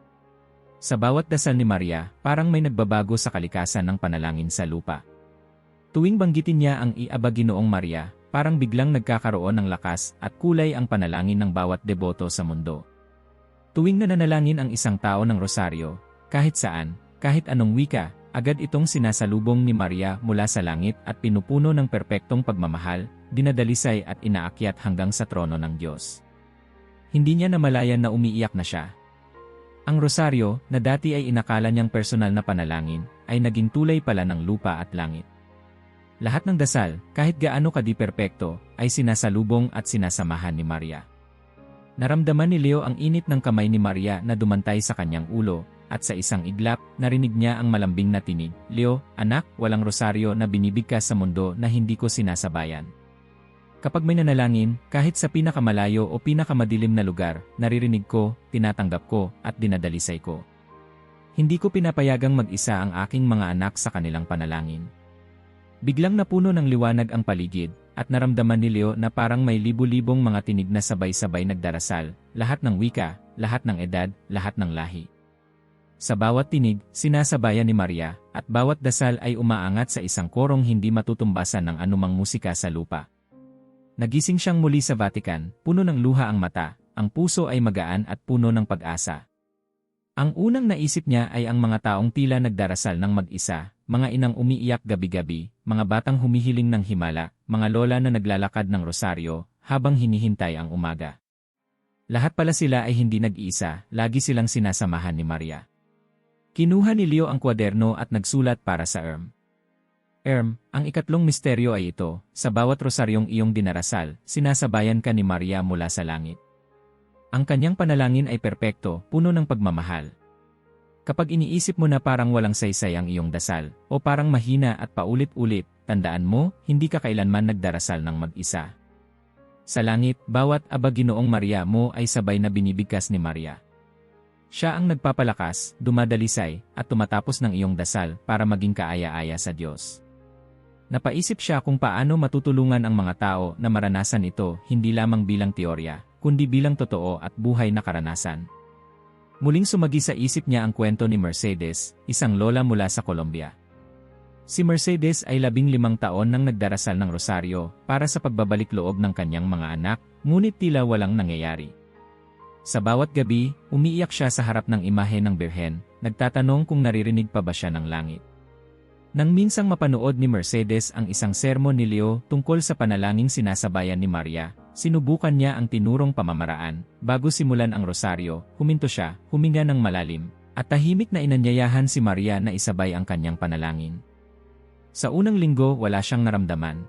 Sa bawat dasal ni Maria, parang may nagbabago sa kalikasan ng panalangin sa lupa. Tuwing banggitin niya ang Aba Ginoong Maria, parang biglang nagkakaroon ng lakas at kulay ang panalangin ng bawat deboto sa mundo. Tuwing nananalangin ang isang tao ng rosaryo, kahit saan, kahit anong wika, agad itong sinasalubong ni Maria mula sa langit at pinupuno ng perpektong pagmamahal, dinadalisay at inaakyat hanggang sa trono ng Diyos. Hindi niya namalayan na umiiyak na siya. Ang rosaryo, na dati ay inakala niyang personal na panalangin, ay naging tulay pala ng lupa at langit. Lahat ng dasal, kahit gaano kadi perpekto, ay sinasalubong at sinasamahan ni Maria. Naramdaman ni Leo ang init ng kamay ni Maria na dumantay sa kanyang ulo, at sa isang iglap, narinig niya ang malambing na tinig, "Leo, anak, walang rosaryo na binibigkas sa mundo na hindi ko sinasabayan. Kapag may nanalangin, kahit sa pinakamalayo o pinakamadilim na lugar, naririnig ko, tinatanggap ko, at dinadalisay ko. Hindi ko pinapayagang mag-isa ang aking mga anak sa kanilang panalangin." Biglang napuno ng liwanag ang paligid, at naramdaman ni Leo na parang may libu-libong mga tinig na sabay-sabay nagdarasal, lahat ng wika, lahat ng edad, lahat ng lahi. Sa bawat tinig, sinasabayan ni Maria, at bawat dasal ay umaangat sa isang korong hindi matutumbasan ng anumang musika sa lupa. Nagising siyang muli sa Vatican, puno ng luha ang mata, ang puso ay magaan at puno ng pag-asa. Ang unang naisip niya ay ang mga taong tila nagdarasal ng mag-isa, mga inang umiiyak gabi-gabi, mga batang humihiling ng himala, mga lola na naglalakad ng rosaryo, habang hinihintay ang umaga. Lahat pala sila ay hindi nag-iisa, lagi silang sinasamahan ni Maria. Kinuha ni Leo ang kwaderno at nagsulat para sa Erm. Erm, ang ikatlong misteryo ay ito, sa bawat rosaryong iyong dinarasal, sinasabayan ka ni Maria mula sa langit. Ang kanyang panalangin ay perpekto, puno ng pagmamahal. Kapag iniisip mo na parang walang saysay ang iyong dasal, o parang mahina at paulit-ulit, tandaan mo, hindi ka kailanman nagdarasal ng mag-isa. Sa langit, bawat Aba Ginoong Maria mo ay sabay na binibigkas ni Maria. Siya ang nagpapalakas, dumadalisay, at tumatapos ng iyong dasal para maging kaaya-aya sa Diyos. Napaisip siya kung paano matutulungan ang mga tao na maranasan ito hindi lamang bilang teorya, kundi bilang totoo at buhay na karanasan. Muling sumagi sa isip niya ang kwento ni Mercedes, isang lola mula sa Colombia. Si Mercedes ay 15 taon nang nagdarasal ng rosaryo para sa pagbabalik loob ng kanyang mga anak, ngunit tila walang nangyayari. Sa bawat gabi, umiiyak siya sa harap ng imahe ng Birhen, nagtatanong kung naririnig pa ba siya ng langit. Nang minsang mapanood ni Mercedes ang isang sermon ni Leo tungkol sa panalangin sinasabayan ni Maria, sinubukan niya ang tinurong pamamaraan. Bago simulan ang rosaryo, huminto siya, huminga ng malalim, at tahimik na inanyayahan si Maria na isabay ang kanyang panalangin. Sa unang linggo, wala siyang naramdaman.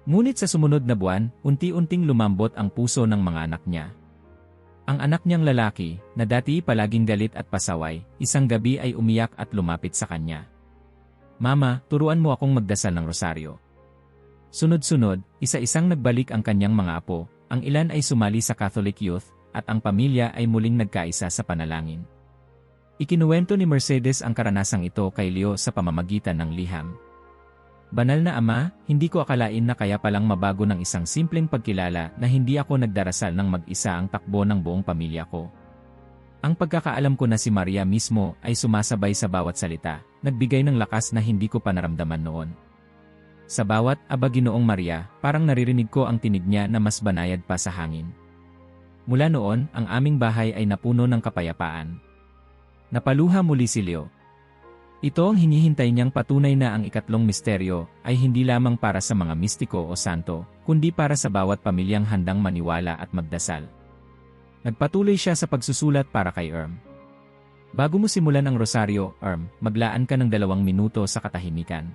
Ngunit sa sumunod na buwan, unti-unting lumambot ang puso ng mga anak niya. Ang anak niyang lalaki, na dati palaging galit at pasaway, isang gabi ay umiyak at lumapit sa kanya. Mama, turuan mo akong magdasal ng rosaryo. Sunod-sunod, isa-isang nagbalik ang kanyang mga apo, ang ilan ay sumali sa Catholic Youth, at ang pamilya ay muling nagkaisa sa panalangin. Ikinuwento ni Mercedes ang karanasang ito kay Leo sa pamamagitan ng liham. Banal na Ama, hindi ko akalain na kaya palang mabago ng isang simpleng pagkilala na hindi ako nagdarasal ng mag-isa ang takbo ng buong pamilya ko. Ang pagkakaalam ko na si Maria mismo ay sumasabay sa bawat salita, nagbigay ng lakas na hindi ko pa naramdaman noon. Sa bawat Aba Ginoong Maria, parang naririnig ko ang tinig niya na mas banayad pa sa hangin. Mula noon, ang aming bahay ay napuno ng kapayapaan. Napaluha muli si Leo. Ito ang hinihintay niyang patunay na ang ikatlong misteryo ay hindi lamang para sa mga mistiko o santo, kundi para sa bawat pamilyang handang maniwala at magdasal. Nagpatuloy siya sa pagsusulat para kay Erm. Bago mo simulan ang rosaryo, Erm, maglaan ka ng 2 minuto sa katahimikan.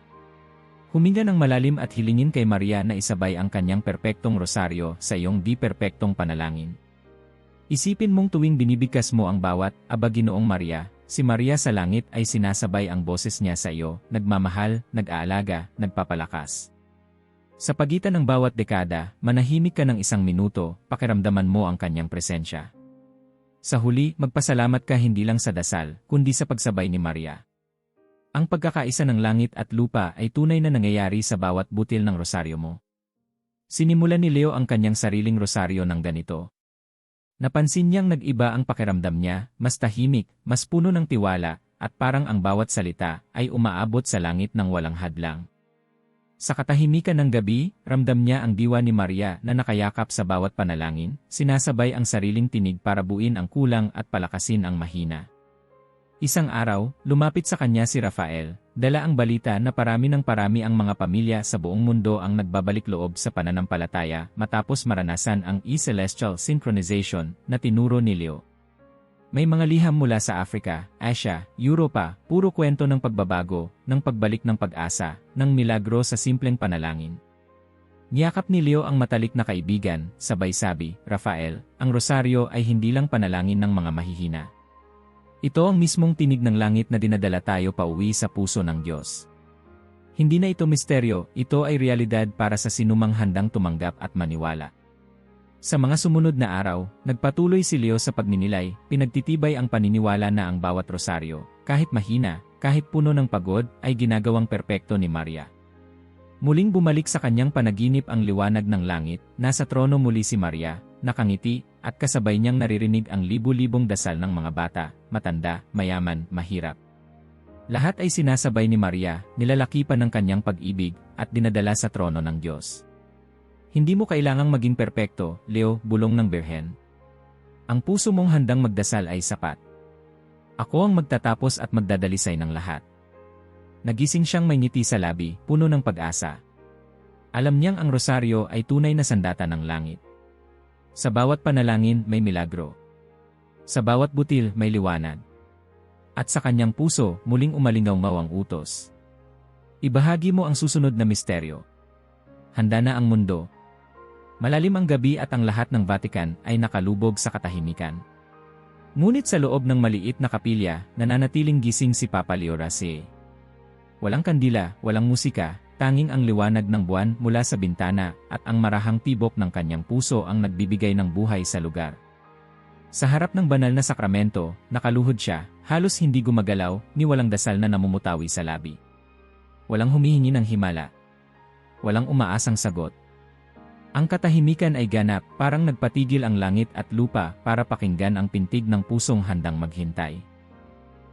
Huminga ng malalim at hilingin kay Maria na isabay ang kanyang perpektong rosaryo sa iyong di-perpektong panalangin. Isipin mong tuwing binibigkas mo ang bawat Aba Ginoong Maria, si Maria sa langit ay sinasabay ang boses niya sa iyo, nagmamahal, nag-aalaga, nagpapalakas. Sa pagitan ng bawat dekada, manahimik ka ng 1 minuto, pakiramdaman mo ang kanyang presensya. Sa huli, magpasalamat ka hindi lang sa dasal, kundi sa pagsabay ni Maria. Ang pagkakaisa ng langit at lupa ay tunay na nangyayari sa bawat butil ng rosaryo mo. Sinimulan ni Leo ang kanyang sariling rosaryo ng ganito. Napansin niyang nag-iba ang pakiramdam niya, mas tahimik, mas puno ng tiwala, at parang ang bawat salita ay umaabot sa langit ng walang hadlang. Sa katahimikan ng gabi, ramdam niya ang diwa ni Maria na nakayakap sa bawat panalangin, sinasabay ang sariling tinig para buuin ang kulang at palakasin ang mahina. Isang araw, lumapit sa kanya si Rafael, dala ang balita na parami ng parami ang mga pamilya sa buong mundo ang nagbabalik loob sa pananampalataya matapos maranasan ang e-celestial synchronization na tinuro ni Leo. May mga liham mula sa Africa, Asia, Europa, puro kwento ng pagbabago, ng pagbalik ng pag-asa, ng milagro sa simpleng panalangin. Niyakap ni Leo ang matalik na kaibigan, sabay sabi, Rafael, ang rosaryo ay hindi lang panalangin ng mga mahihina. Ito ang mismong tinig ng langit na dinadala tayo pauwi sa puso ng Diyos. Hindi na ito misteryo, ito ay realidad para sa sinumang handang tumanggap at maniwala. Sa mga sumunod na araw, nagpatuloy si Leo sa pagninilay, pinagtitibay ang paniniwala na ang bawat rosaryo, kahit mahina, kahit puno ng pagod, ay ginagawang perpekto ni Maria. Muling bumalik sa kanyang panaginip ang liwanag ng langit, nasa trono muli si Maria, nakangiti, at kasabay niyang naririnig ang libu-libong dasal ng mga bata, matanda, mayaman, mahirap. Lahat ay sinasabay ni Maria, nilalakipan ng kanyang pag-ibig, at dinadala sa trono ng Diyos. Hindi mo kailangang maging perpekto, Leo, bulong ng Birhen. Ang puso mong handang magdasal ay sapat. Ako ang magtatapos at magdadalisay ng lahat. Nagising siyang may ngiti sa labi, puno ng pag-asa. Alam niyang ang rosaryo ay tunay na sandata ng langit. Sa bawat panalangin may milagro. Sa bawat butil may liwanag. At sa kanyang puso, muling umalingaw-ngaw ang utos. Ibahagi mo ang susunod na misteryo. Handa na ang mundo. Malalim ang gabi at ang lahat ng Vatican ay nakalubog sa katahimikan. Ngunit sa loob ng maliit na kapilya, nananatiling gising si Papa Leo XVI. Walang kandila, walang musika, tanging ang liwanag ng buwan mula sa bintana at ang marahang tibok ng kanyang puso ang nagbibigay ng buhay sa lugar. Sa harap ng banal na sakramento, nakaluhod siya, halos hindi gumagalaw, ni walang dasal na namumutawi sa labi. Walang humihingi ng himala. Walang umaasang sagot. Ang katahimikan ay ganap, parang nagpatigil ang langit at lupa para pakinggan ang pintig ng pusong handang maghintay.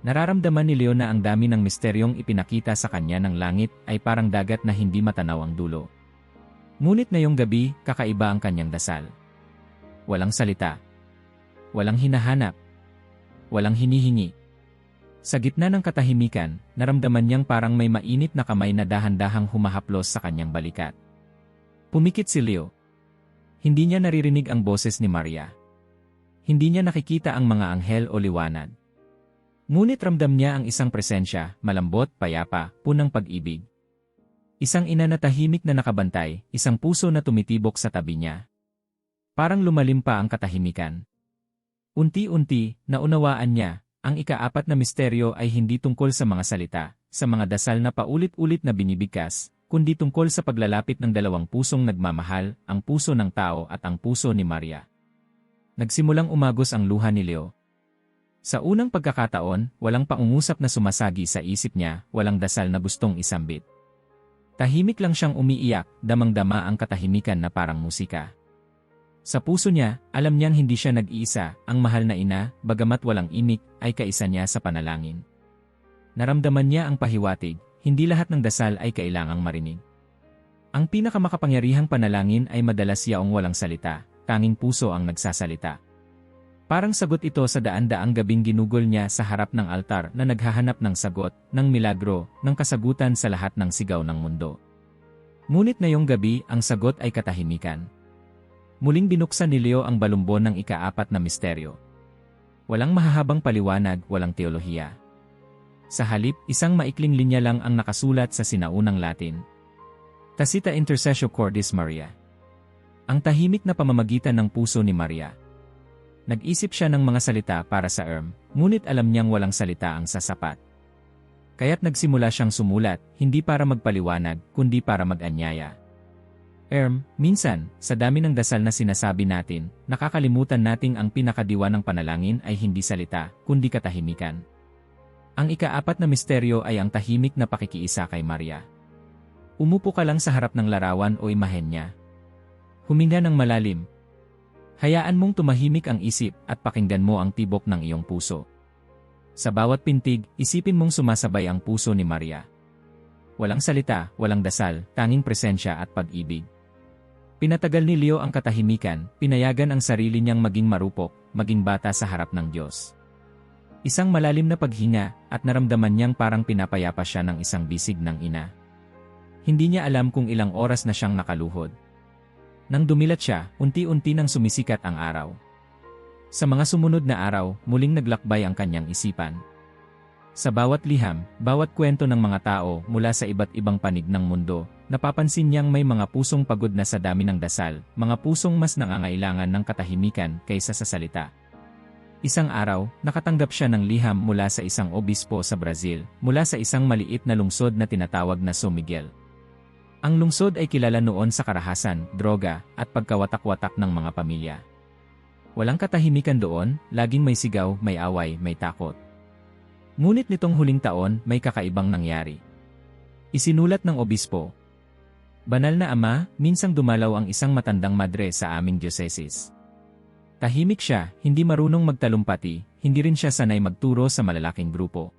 Nararamdaman ni Leo na ang dami ng misteryong ipinakita sa kanya ng langit ay parang dagat na hindi matanaw ang dulo. Ngunit ngayong gabi, kakaiba ang kanyang dasal. Walang salita. Walang hinahanap. Walang hinihingi. Sa gitna ng katahimikan, naramdaman niyang parang may mainit na kamay na dahan-dahang humahaplos sa kanyang balikat. Pumikit si Leo. Hindi niya naririnig ang boses ni Maria. Hindi niya nakikita ang mga anghel o liwanag. Ngunit ramdam niya ang isang presensya, malambot, payapa, punang pag-ibig. Isang ina na tahimik na nakabantay, isang puso na tumitibok sa tabi niya. Parang lumalim pa ang katahimikan. Unti-unti, naunawaan niya, ang ikaapat na misteryo ay hindi tungkol sa mga salita, sa mga dasal na paulit-ulit na binibigkas, kundi tungkol sa paglalapit ng dalawang pusong nagmamahal, ang puso ng tao at ang puso ni Maria. Nagsimulang umagos ang luha ni Leo. Sa unang pagkakataon, walang pangungusap na sumasagi sa isip niya, walang dasal na gustong isambit. Tahimik lang siyang umiiyak, damang-dama ang katahimikan na parang musika. Sa puso niya, alam niyang hindi siya nag-iisa, ang mahal na ina, bagamat walang imik, ay kaisa niya sa panalangin. Naramdaman niya ang pahiwatig, hindi lahat ng dasal ay kailangang marinig. Ang pinakamakapangyarihang panalangin ay madalas yaong walang salita, tanging puso ang nagsasalita. Parang sagot ito sa daan-daang gabing ginugol niya sa harap ng altar na naghahanap ng sagot, ng milagro, ng kasagutan sa lahat ng sigaw ng mundo. Ngunit ngayong gabi, ang sagot ay katahimikan. Muling binuksan ni Leo ang balumbon ng ikaapat na misteryo. Walang mahahabang paliwanag, walang teolohiya. Sa halip, isang maikling linya lang ang nakasulat sa sinaunang Latin. Tacita intercessio cordis Maria. Ang tahimik na pamamagitan ng puso ni Maria. Nag-isip siya ng mga salita para sa ngunit alam niyang walang salita ang sasapat. Kaya't nagsimula siyang sumulat, hindi para magpaliwanag, kundi para mag-anyaya. Minsan, sa dami ng dasal na sinasabi natin, nakakalimutan nating ang pinakadiwa ng panalangin ay hindi salita, kundi katahimikan. Ang ikaapat na misteryo ay ang tahimik na pakikiisa kay Maria. Umupo ka lang sa harap ng larawan o imahen niya. Huminga ng malalim. Hayaan mong tumahimik ang isip at pakinggan mo ang tibok ng iyong puso. Sa bawat pintig, isipin mong sumasabay ang puso ni Maria. Walang salita, walang dasal, tanging presensya at pag-ibig. Pinatagal ni Leo ang katahimikan, pinayagan ang sarili niyang maging marupok, maging bata sa harap ng Diyos. Isang malalim na paghinga at naramdaman niyang parang pinapayapa siya ng isang bisig ng ina. Hindi niya alam kung ilang oras na siyang nakaluhod. Nang dumilat siya, unti-unti nang sumisikat ang araw. Sa mga sumunod na araw, muling naglakbay ang kanyang isipan. Sa bawat liham, bawat kwento ng mga tao mula sa iba't ibang panig ng mundo, napapansin niyang may mga pusong pagod na sa dami ng dasal, mga pusong mas nangangailangan ng katahimikan kaysa sa salita. Isang araw, nakatanggap siya ng liham mula sa isang obispo sa Brazil, mula sa isang maliit na lungsod na tinatawag na São Miguel. Ang lungsod ay kilala noon sa karahasan, droga, at pagkawatak-watak ng mga pamilya. Walang katahimikan doon, laging may sigaw, may away, may takot. Ngunit nitong huling taon, may kakaibang nangyari. Isinulat ng obispo, "Banal na Ama, minsang dumalaw ang isang matandang madre sa aming diocese. Tahimik siya, hindi marunong magtalumpati, hindi rin siya sanay magturo sa malalaking grupo.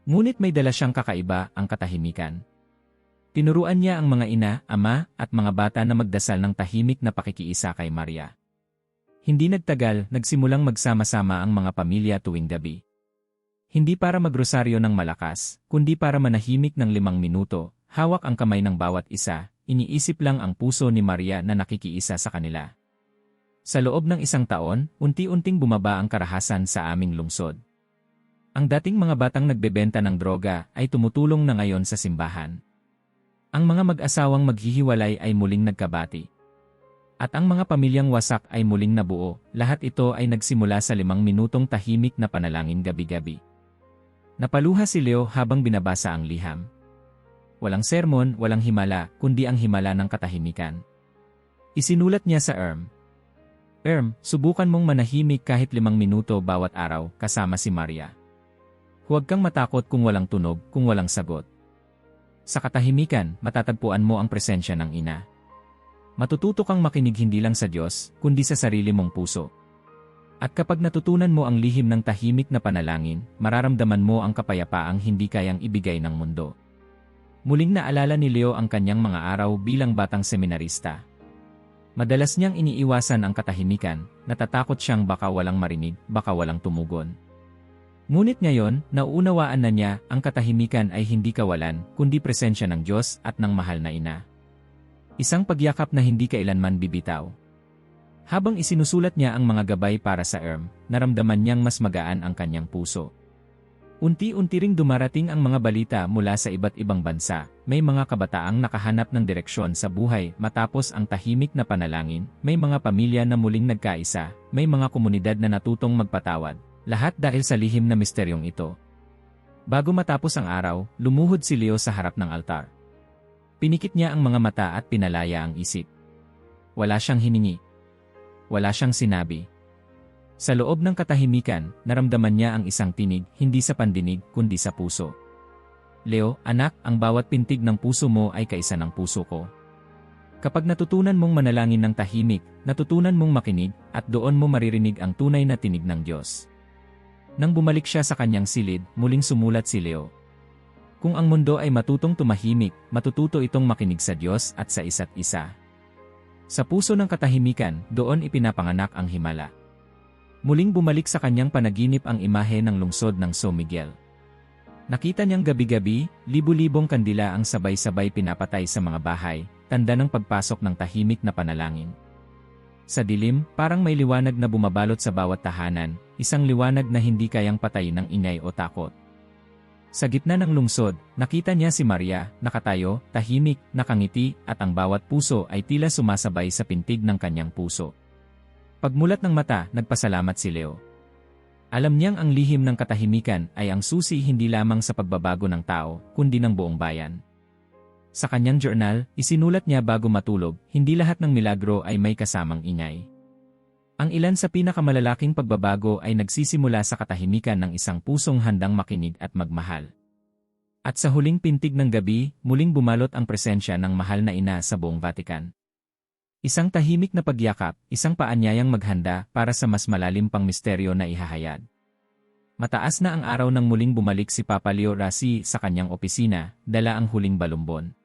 Ngunit may dala siyang kakaiba, ang katahimikan. Tinuruan niya ang mga ina, ama, at mga bata na magdasal ng tahimik na pakikiisa kay Maria. Hindi nagtagal, nagsimulang magsama-sama ang mga pamilya tuwing gabi. Hindi para magrosaryo ng malakas, kundi para manahimik ng 5 minuto, hawak ang kamay ng bawat isa, iniisip lang ang puso ni Maria na nakikiisa sa kanila. Sa loob ng 1 taon, unti-unting bumaba ang karahasan sa aming lungsod. Ang dating mga batang nagbebenta ng droga ay tumutulong na ngayon sa simbahan. Ang mga mag-asawang maghihiwalay ay muling nagkabati. At ang mga pamilyang wasak ay muling nabuo, lahat ito ay nagsimula sa 5 minutong tahimik na panalangin gabi-gabi. Napaluha si Leo habang binabasa ang liham. Walang sermon, walang himala, kundi ang himala ng katahimikan. Isinulat niya sa Erm, subukan mong manahimik kahit 5 minuto bawat araw kasama si Maria. Huwag kang matakot kung walang tunog, kung walang sagot. Sa katahimikan, matatagpuan mo ang presensya ng ina. Matututo kang makinig hindi lang sa Diyos, kundi sa sarili mong puso. At kapag natutunan mo ang lihim ng tahimik na panalangin, mararamdaman mo ang kapayapaang hindi kayang ibigay ng mundo. Muling naalala ni Leo ang kanyang mga araw bilang batang seminarista. Madalas niyang iniiwasan ang katahimikan, natatakot siyang baka walang marinig, baka walang tumugon. Ngunit ngayon, nauunawaan na niya ang katahimikan ay hindi kawalan, kundi presensya ng Diyos at ng mahal na ina. Isang pagyakap na hindi kailanman bibitaw. Habang isinusulat niya ang mga gabay para sa naramdaman niyang mas magaan ang kanyang puso. Unti-unti ring dumarating ang mga balita mula sa iba't ibang bansa. May mga kabataang nakahanap ng direksyon sa buhay matapos ang tahimik na panalangin, may mga pamilya na muling nagkaisa, may mga komunidad na natutong magpatawad. Lahat dahil sa lihim na misteryong ito. Bago matapos ang araw, lumuhod si Leo sa harap ng altar. Pinikit niya ang mga mata at pinalaya ang isip. Wala siyang hiningi. Wala siyang sinabi. Sa loob ng katahimikan, naramdaman niya ang isang tinig, hindi sa pandinig, kundi sa puso. Leo, anak, ang bawat pintig ng puso mo ay kaisa ng puso ko. Kapag natutunan mong manalangin ng tahimik, natutunan mong makinig, at doon mo maririnig ang tunay na tinig ng Diyos. Nang bumalik siya sa kanyang silid, muling sumulat si Leo. Kung ang mundo ay matutong tumahimik, matututo itong makinig sa Diyos at sa isa't isa. Sa puso ng katahimikan, doon ipinapanganak ang himala. Muling bumalik sa kanyang panaginip ang imahe ng lungsod ng San Miguel. Nakita niyang gabi-gabi, libu-libong kandila ang sabay-sabay pinapatay sa mga bahay, tanda ng pagpasok ng tahimik na panalangin. Sa dilim, parang may liwanag na bumabalot sa bawat tahanan, isang liwanag na hindi kayang patayin ng ingay o takot. Sa gitna ng lungsod, nakita niya si Maria, nakatayo, tahimik, nakangiti, at ang bawat puso ay tila sumasabay sa pintig ng kanyang puso. Pagmulat ng mata, nagpasalamat si Leo. Alam niyang ang lihim ng katahimikan ay ang susi hindi lamang sa pagbabago ng tao, kundi ng buong bayan. Sa kanyang journal, isinulat niya bago matulog, hindi lahat ng milagro ay may kasamang ingay. Ang ilan sa pinakamalalaking pagbabago ay nagsisimula sa katahimikan ng isang pusong handang makinig at magmahal. At sa huling pintig ng gabi, muling bumalot ang presensya ng mahal na ina sa buong Vatican. Isang tahimik na pagyakap, isang paanyayang maghanda para sa mas malalim pang misteryo na ihahayag. Mataas na ang araw nang muling bumalik si Papa Leo Rassi sa kanyang opisina, dala ang huling balumbon.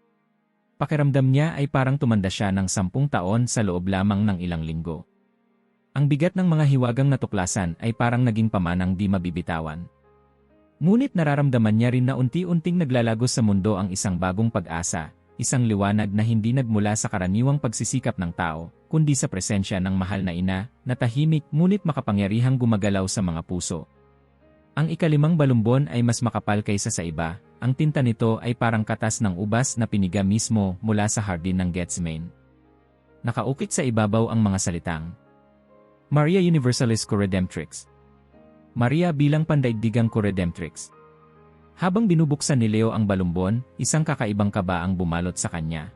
Pakiramdam niya ay parang tumanda siya ng 10 taon sa loob lamang ng ilang linggo. Ang bigat ng mga hiwagang natuklasan ay parang naging pamanang di mabibitawan. Ngunit nararamdaman niya rin na unti-unting naglalagos sa mundo ang isang bagong pag-asa, isang liwanag na hindi nagmula sa karaniwang pagsisikap ng tao, kundi sa presensya ng mahal na ina, na tahimik ngunit makapangyarihang gumagalaw sa mga puso. Ang ika-5 balumbon ay mas makapal kaysa sa iba, ang tinta nito ay parang katas ng ubas na piniga mismo mula sa hardin ng Gethsemane. Nakaukit sa ibabaw ang mga salitang, Maria Universalis Co-Redemptrix. Maria bilang pandaigdigang Co-Redemptrix. Habang binubuksan ni Leo ang balumbon, isang kakaibang kaba ang bumalot sa kanya.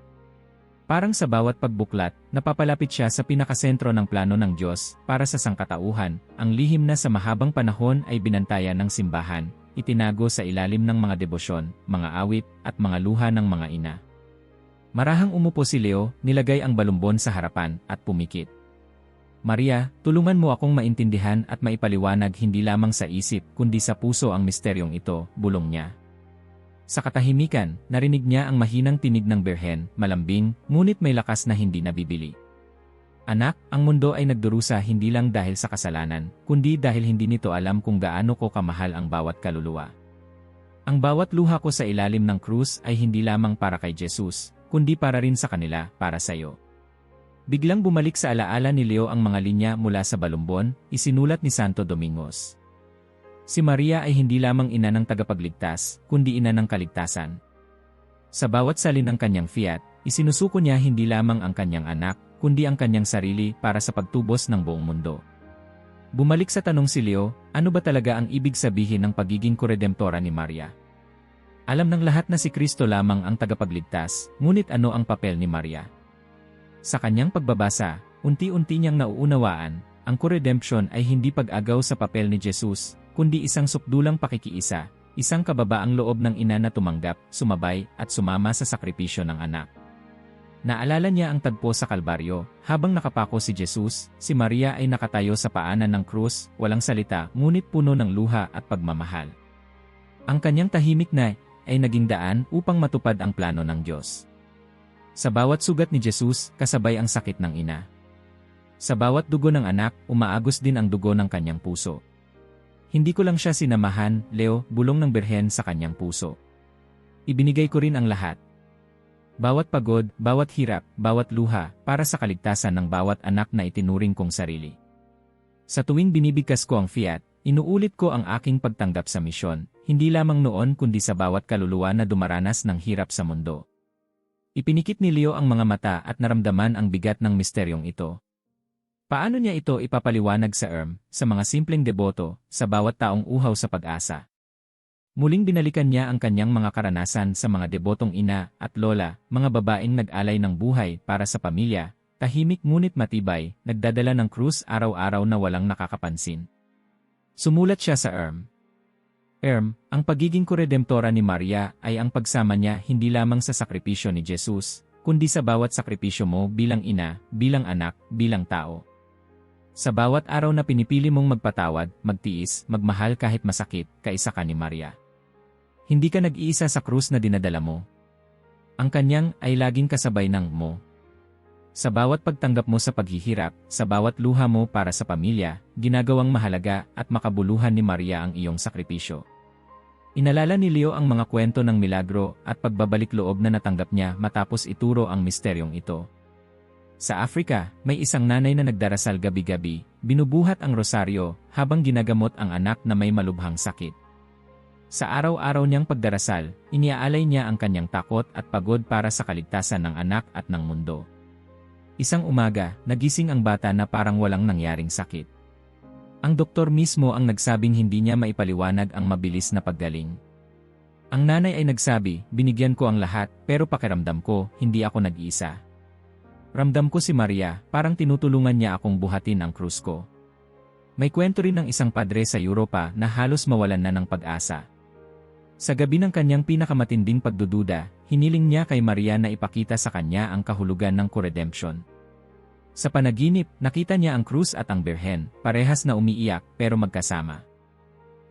Parang sa bawat pagbuklat, napapalapit siya sa pinakasentro ng plano ng Diyos para sa sangkatauhan, ang lihim na sa mahabang panahon ay binantayan ng simbahan, itinago sa ilalim ng mga debosyon, mga awit, at mga luha ng mga ina. Marahang umupo si Leo, nilagay ang balumbon sa harapan, at pumikit. Maria, tulungan mo akong maintindihan at maipaliwanag hindi lamang sa isip kundi sa puso ang misteryong ito, bulong niya. Sa katahimikan, narinig niya ang mahinang tinig ng berhen, malambing, ngunit may lakas na hindi nabibili. Anak, ang mundo ay nagdurusa hindi lang dahil sa kasalanan, kundi dahil hindi nito alam kung gaano ko kamahal ang bawat kaluluwa. Ang bawat luha ko sa ilalim ng krus ay hindi lamang para kay Jesus, kundi para rin sa kanila, para sa iyo. Biglang bumalik sa alaala ni Leo ang mga linya mula sa balumbon, isinulat ni Santo Domingos. Si Maria ay hindi lamang ina ng tagapagligtas, kundi ina ng kaligtasan. Sa bawat salin ng kanyang fiat, isinusuko niya hindi lamang ang kanyang anak, kundi ang kanyang sarili para sa pagtubos ng buong mundo. Bumalik sa tanong si Leo, ano ba talaga ang ibig sabihin ng pagiging koredemptora ni Maria? Alam ng lahat na si Kristo lamang ang tagapagligtas, ngunit ano ang papel ni Maria? Sa kanyang pagbabasa, unti-unti niyang nauunawaan, ang koredempsyon ay hindi pag-agaw sa papel ni Jesus, kundi isang sukdulang pakikiisa, isang kababaang loob ng ina na tumanggap, sumabay, at sumama sa sakripisyo ng anak. Naalala niya ang tagpo sa Kalbaryo, habang nakapako si Jesus, si Maria ay nakatayo sa paanan ng krus, walang salita, ngunit puno ng luha at pagmamahal. Ang kanyang tahimik na ay naging daan upang matupad ang plano ng Diyos. Sa bawat sugat ni Jesus, kasabay ang sakit ng ina. Sa bawat dugo ng anak, umaagos din ang dugo ng kanyang puso. Hindi ko lang siya sinamahan, Leo, bulong ng Birhen sa kanyang puso. Ibinigay ko rin ang lahat. Bawat pagod, bawat hirap, bawat luha, para sa kaligtasan ng bawat anak na itinuring kong sarili. Sa tuwing binibigkas ko ang fiat, inuulit ko ang aking pagtanggap sa misyon, hindi lamang noon kundi sa bawat kaluluwa na dumaranas ng hirap sa mundo. Ipinikit ni Leo ang mga mata at naramdaman ang bigat ng misteryong ito. Paano niya ito ipapaliwanag sa sa mga simpleng deboto, sa bawat taong uhaw sa pag-asa? Muling binalikan niya ang kanyang mga karanasan sa mga debotong ina at lola, mga babaeng nag-alay ng buhay para sa pamilya, tahimik ngunit matibay, nagdadala ng krus araw-araw na walang nakakapansin. Sumulat siya sa ang pagiging koredemptora ni Maria ay ang pagsama niya hindi lamang sa sakripisyo ni Jesus, kundi sa bawat sakripisyo mo bilang ina, bilang anak, bilang tao. Sa bawat araw na pinipili mong magpatawad, magtiis, magmahal kahit masakit, kaisa ka ni Maria. Hindi ka nag-iisa sa krus na dinadala mo. Ang kanyang ay laging kasabay ng mo. Sa bawat pagtanggap mo sa paghihirap, sa bawat luha mo para sa pamilya, ginagawang mahalaga at makabuluhan ni Maria ang iyong sakripisyo. Inalala ni Leo ang mga kwento ng milagro at pagbabalik loob na natanggap niya matapos ituro ang misteryong ito. Sa Africa, may isang nanay na nagdarasal gabi-gabi, binubuhat ang rosaryo habang ginagamot ang anak na may malubhang sakit. Sa araw-araw niyang pagdarasal, iniaalay niya ang kanyang takot at pagod para sa kaligtasan ng anak at ng mundo. Isang umaga, nagising ang bata na parang walang nangyaring sakit. Ang doktor mismo ang nagsabing hindi niya maipaliwanag ang mabilis na paggaling. Ang nanay ay nagsabi, binigyan ko ang lahat, pero pakiramdam ko, hindi ako nag-iisa. Ramdam ko si Maria, parang tinutulungan niya akong buhatin ang krus ko. May kwento rin ng isang padre sa Europa na halos mawalan na ng pag-asa. Sa gabi ng kanyang pinakamatinding pagdududa, hiniling niya kay Maria na ipakita sa kanya ang kahulugan ng koredempsyon. Sa panaginip, nakita niya ang krus at ang Birhen, parehas na umiiyak pero magkasama.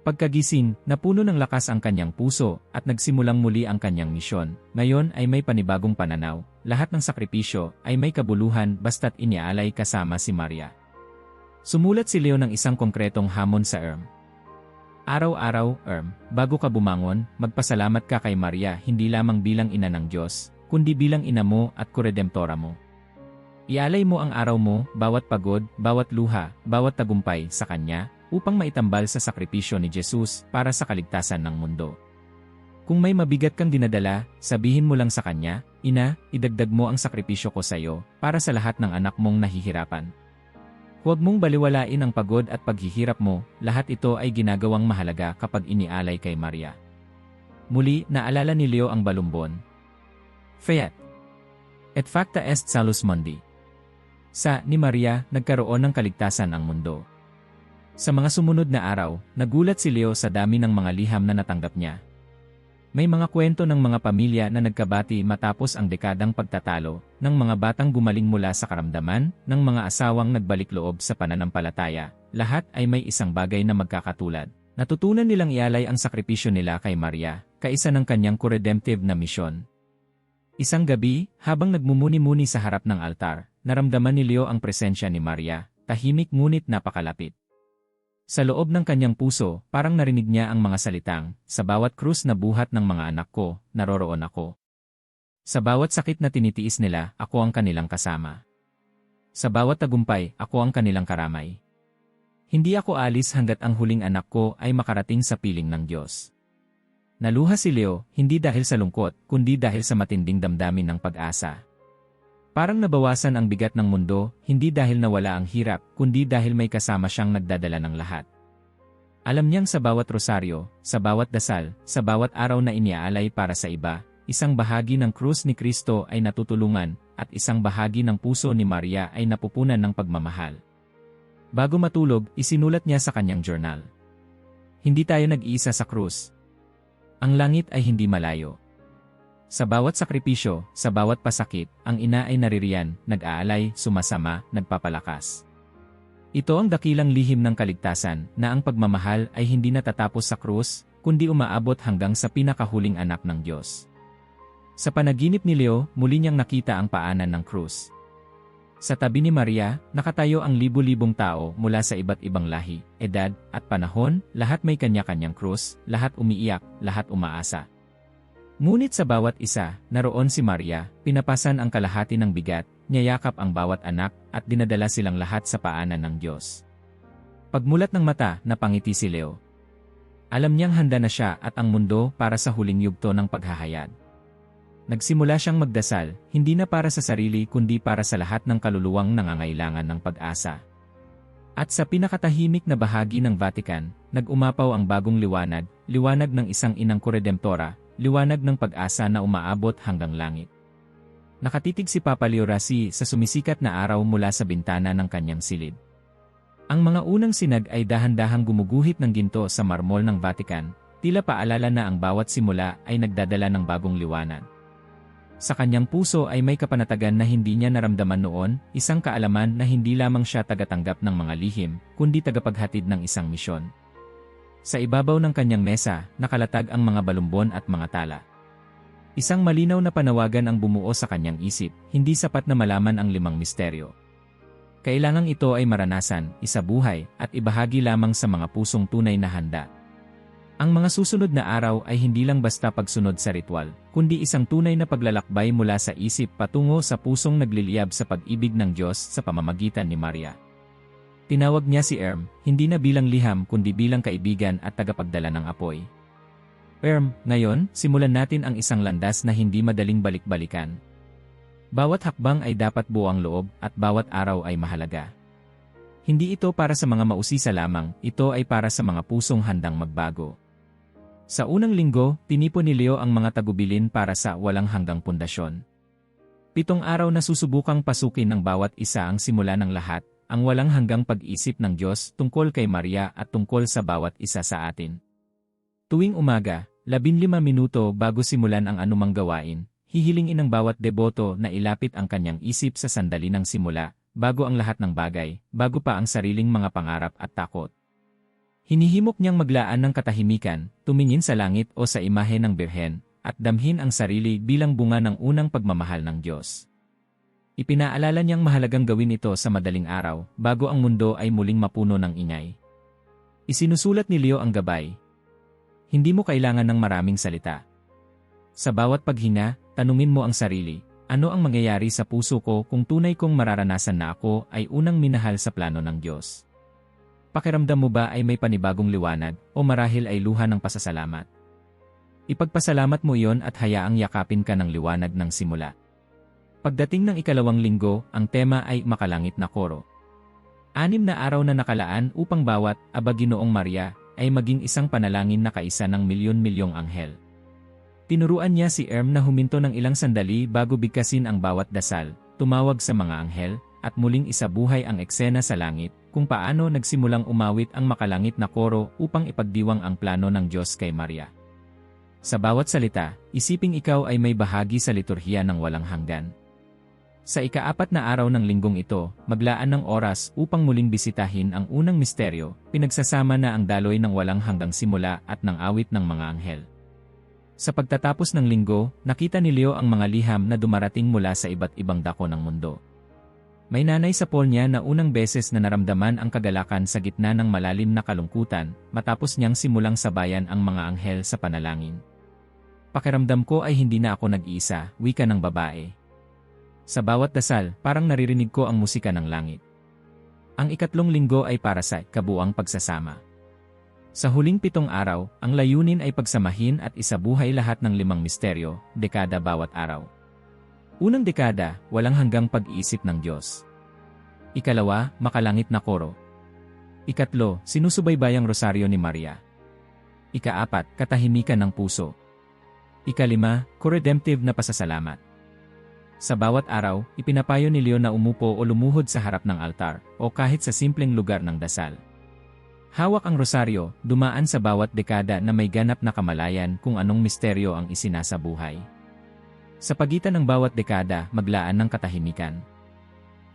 Pagkagising, napuno ng lakas ang kanyang puso at nagsimulang muli ang kanyang misyon. Ngayon ay may panibagong pananaw, lahat ng sakripisyo ay may kabuluhan basta't iniaalay kasama si Maria. Sumulat si Leo ng isang konkretong hamon sa Araw-araw, bago ka bumangon, magpasalamat ka kay Maria hindi lamang bilang ina ng Diyos, kundi bilang ina mo at koredemptora mo. Ialay mo ang araw mo, bawat pagod, bawat luha, bawat tagumpay sa Kanya, upang maitambal sa sakripisyo ni Jesus para sa kaligtasan ng mundo. Kung may mabigat kang dinadala, sabihin mo lang sa Kanya, Ina, idagdag mo ang sakripisyo ko sa iyo, para sa lahat ng anak mong nahihirapan. Huwag mong baliwalain ang pagod at paghihirap mo, lahat ito ay ginagawang mahalaga kapag inialay kay Maria. Muli, naalala ni Leo ang balumbon. Fiat. Et facta est salus mundi. Sa ni Maria, nagkaroon ng kaligtasan ang mundo. Sa mga sumunod na araw, nagulat si Leo sa dami ng mga liham na natanggap niya. May mga kwento ng mga pamilya na nagkabati matapos ang dekadang pagtatalo, ng mga batang gumaling mula sa karamdaman, ng mga asawang nagbalik loob sa pananampalataya, lahat ay may isang bagay na magkakatulad. Natutunan nilang ialay ang sakripisyo nila kay Maria, kaisa ng kanyang koredemptive na misyon. Isang gabi, habang nagmumuni-muni sa harap ng altar, naramdaman ni Leo ang presensya ni Maria, tahimik ngunit napakalapit. Sa loob ng kanyang puso, parang narinig niya ang mga salitang, "Sa bawat krus na buhat ng mga anak ko, naroroon ako. Sa bawat sakit na tinitiis nila, ako ang kanilang kasama. Sa bawat tagumpay, ako ang kanilang karamay. Hindi ako alis hanggat ang huling anak ko ay makarating sa piling ng Diyos." Naluha si Leo, hindi dahil sa lungkot, kundi dahil sa matinding damdamin ng pag-asa. Parang nabawasan ang bigat ng mundo, hindi dahil nawala ang hirap, kundi dahil may kasama siyang nagdadala ng lahat. Alam niyang sa bawat rosaryo, sa bawat dasal, sa bawat araw na iniaalay para sa iba, isang bahagi ng krus ni Kristo ay natutulungan, at isang bahagi ng puso ni Maria ay napupunan ng pagmamahal. Bago matulog, isinulat niya sa kanyang journal. Hindi tayo nag-iisa sa krus. Ang langit ay hindi malayo. Sa bawat sakripisyo, sa bawat pasakit, ang ina ay naririyan, nag-aalay, sumasama, nagpapalakas. Ito ang dakilang lihim ng kaligtasan, na ang pagmamahal ay hindi natatapos sa krus, kundi umaabot hanggang sa pinakahuling anak ng Diyos. Sa panaginip ni Leo, muli niyang nakita ang paanan ng krus. Sa tabi ni Maria, nakatayo ang libu-libong tao mula sa iba't ibang lahi, edad, at panahon, lahat may kanya-kanyang krus, lahat umiiyak, lahat umaasa. Ngunit sa bawat isa, naroon si Maria, pinapasan ang kalahati ng bigat, niyayakap ang bawat anak, at dinadala silang lahat sa paanan ng Diyos. Pagmulat ng mata, napangiti si Leo. Alam niyang handa na siya at ang mundo para sa huling yugto ng paghahayag. Nagsimula siyang magdasal, hindi na para sa sarili kundi para sa lahat ng kaluluwang nangangailangan ng pag-asa. At sa pinakatahimik na bahagi ng Vatican, nag-umapaw ang bagong liwanag, liwanag ng isang inang korredemptora, liwanag ng pag-asa na umaabot hanggang langit. Nakatitig si Papa Leo XVI sa sumisikat na araw mula sa bintana ng kanyang silid. Ang mga unang sinag ay dahan-dahang gumuguhit ng ginto sa marmol ng Vatican, tila paalala na ang bawat simula ay nagdadala ng bagong liwanag. Sa kanyang puso ay may kapanatagan na hindi niya naramdaman noon, isang kaalaman na hindi lamang siya tagatanggap ng mga lihim, kundi tagapaghatid ng isang misyon. Sa ibabaw ng kanyang mesa, nakalatag ang mga balumbon at mga tala. Isang malinaw na panawagan ang bumuo sa kanyang isip, hindi sapat na malaman ang 5 misteryo. Kailangang ito ay maranasan, isabuhay, at ibahagi lamang sa mga pusong tunay na handa. Ang mga susunod na araw ay hindi lang basta pagsunod sa ritual, kundi isang tunay na paglalakbay mula sa isip patungo sa pusong nagliliyab sa pag-ibig ng Diyos sa pamamagitan ni Maria. Tinawag niya si Erm, hindi na bilang liham kundi bilang kaibigan at tagapagdala ng apoy. Erm, ngayon, simulan natin ang isang landas na hindi madaling balik-balikan. Bawat hakbang ay dapat buong loob at bawat araw ay mahalaga. Hindi ito para sa mga mausisa lamang, ito ay para sa mga pusong handang magbago. Sa unang linggo, tinipon ni Leo ang mga tagubilin para sa walang hanggang pundasyon. 7 araw na susubukang pasukin ng bawat isa ang simula ng lahat, ang walang hanggang pag-isip ng Diyos tungkol kay Maria at tungkol sa bawat isa sa atin. Tuwing umaga, 15 minuto bago simulan ang anumang gawain, hihilingin ng bawat deboto na ilapit ang kanyang isip sa sandali ng simula, bago ang lahat ng bagay, bago pa ang sariling mga pangarap at takot. Hinihimok niyang maglaan ng katahimikan, tumingin sa langit o sa imahe ng Birhen, at damhin ang sarili bilang bunga ng unang pagmamahal ng Diyos. Ipinaalala niyang mahalagang gawin ito sa madaling araw, bago ang mundo ay muling mapuno ng ingay. Isinusulat ni Leo ang gabay. Hindi mo kailangan ng maraming salita. Sa bawat paghinga, tanungin mo ang sarili, ano ang mangyayari sa puso ko kung tunay kong mararanasan na ako ay unang minahal sa plano ng Diyos? Pakiramdam mo ba ay may panibagong liwanag o marahil ay luha ng pasasalamat? Ipagpasalamat mo iyon at hayaang yakapin ka ng liwanag ng simula. Pagdating ng 2 linggo, ang tema ay Makalangit na Koro. 6 na araw na nakalaan upang bawat Aba Ginoong Maria ay maging isang panalangin na kaisa ng milyon-milyong anghel. Tinuruan niya si Erm na huminto ng ilang sandali bago bigkasin ang bawat dasal, tumawag sa mga anghel, at muling isabuhay ang eksena sa langit, kung paano nagsimulang umawit ang makalangit na koro upang ipagdiwang ang plano ng Diyos kay Maria. Sa bawat salita, isiping ikaw ay may bahagi sa liturhiya ng walang hanggan. Sa ika-4 na araw ng linggong ito, maglaan ng oras upang muling bisitahin ang unang misteryo, pinagsasama na ang daloy ng walang hanggang simula at ng awit ng mga anghel. Sa pagtatapos ng linggo, nakita ni Leo ang mga liham na dumarating mula sa iba't ibang dako ng mundo. May nanay sa pool niya na unang beses na naramdaman ang kagalakan sa gitna ng malalim na kalungkutan matapos niyang simulang sabayan ang mga anghel sa panalangin. Pakiramdam ko ay hindi na ako nag-iisa, wika ng babae. Sa bawat dasal, parang naririnig ko ang musika ng langit. Ang ikatlong linggo ay para sa kabuang pagsasama. Sa huling 7 araw, ang layunin ay pagsamahin at isabuhay lahat ng 5 misteryo, dekada bawat araw. Unang dekada, walang hanggang pag-iisip ng Diyos. Ikalawa, makalangit na koro. Ikatlo, sinusubaybayang rosaryo ni Maria. Ikaapat, katahimikan ng puso. Ikalima, co-redemptive na pasasalamat. Sa bawat araw, ipinapayo ni Leo na umupo o lumuhod sa harap ng altar, o kahit sa simpleng lugar ng dasal. Hawak ang rosaryo, dumaan sa bawat dekada na may ganap na kamalayan kung anong misteryo ang isinasabuhay. Sa pagitan ng bawat dekada, maglaan ng katahimikan.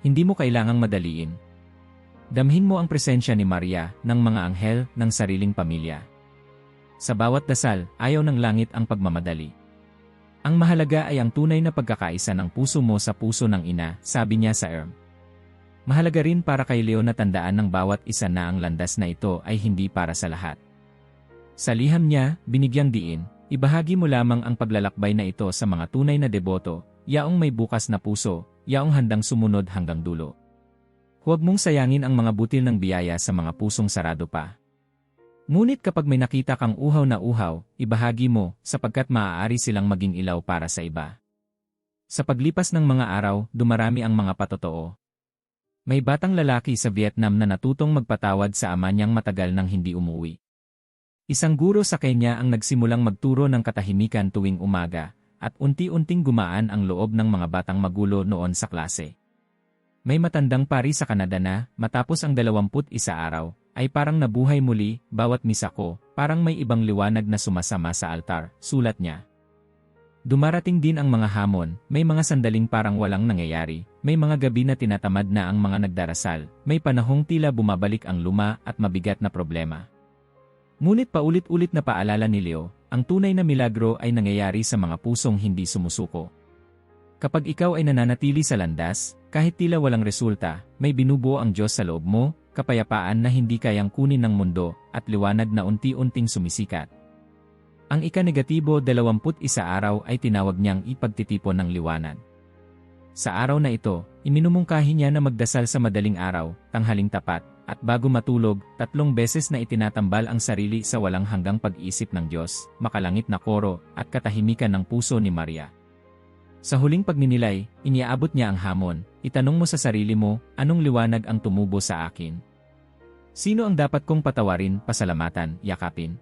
Hindi mo kailangang madaliin. Damhin mo ang presensya ni Maria, ng mga anghel, ng sariling pamilya. Sa bawat dasal, ayaw ng langit ang pagmamadali. Ang mahalaga ay ang tunay na pagkakaisa ng puso mo sa puso ng ina, sabi niya sa Erm. Mahalaga rin para kay Leo na tandaan ng bawat isa na ang landas na ito ay hindi para sa lahat. Sa liham niya, binigyang diin, ibahagi mo lamang ang paglalakbay na ito sa mga tunay na deboto, yaong may bukas na puso, yaong handang sumunod hanggang dulo. Huwag mong sayangin ang mga butil ng biyaya sa mga pusong sarado pa. Ngunit kapag may nakita kang uhaw na uhaw, ibahagi mo, sapagkat maaari silang maging ilaw para sa iba. Sa paglipas ng mga araw, dumarami ang mga patotoo. May batang lalaki sa Vietnam na natutong magpatawad sa ama niyang matagal nang hindi umuwi. Isang guro sa Kenya ang nagsimulang magturo ng katahimikan tuwing umaga, at unti-unting gumaan ang loob ng mga batang magulo noon sa klase. May matandang pari sa Canada na, matapos ang 21 araw, ay parang nabuhay muli, bawat misa ko, parang may ibang liwanag na sumasama sa altar, sulat niya. Dumarating din ang mga hamon, may mga sandaling parang walang nangyayari, may mga gabi na tinatamad na ang mga nagdarasal, may panahong tila bumabalik ang luma at mabigat na problema. Ngunit paulit-ulit na paalala ni Leo, ang tunay na milagro ay nangyayari sa mga pusong hindi sumusuko. Kapag ikaw ay nananatili sa landas, kahit tila walang resulta, may binubuo ang Diyos sa loob mo, kapayapaan na hindi kayang kunin ng mundo, at liwanag na unti-unting sumisikat. Ang ika-negatibo 21 araw ay tinawag niyang ipagtitipon ng liwanag. Sa araw na ito, iminumungkahi niya na magdasal sa madaling araw, tanghaling tapat, at bago matulog, 3 beses na itinatambal ang sarili sa walang hanggang pag-isip ng Diyos, makalangit na koro, at katahimikan ng puso ni Maria. Sa huling pagninilay, iniaabot niya ang hamon, itanong mo sa sarili mo, anong liwanag ang tumubo sa akin? Sino ang dapat kong patawarin, pasalamatan, yakapin?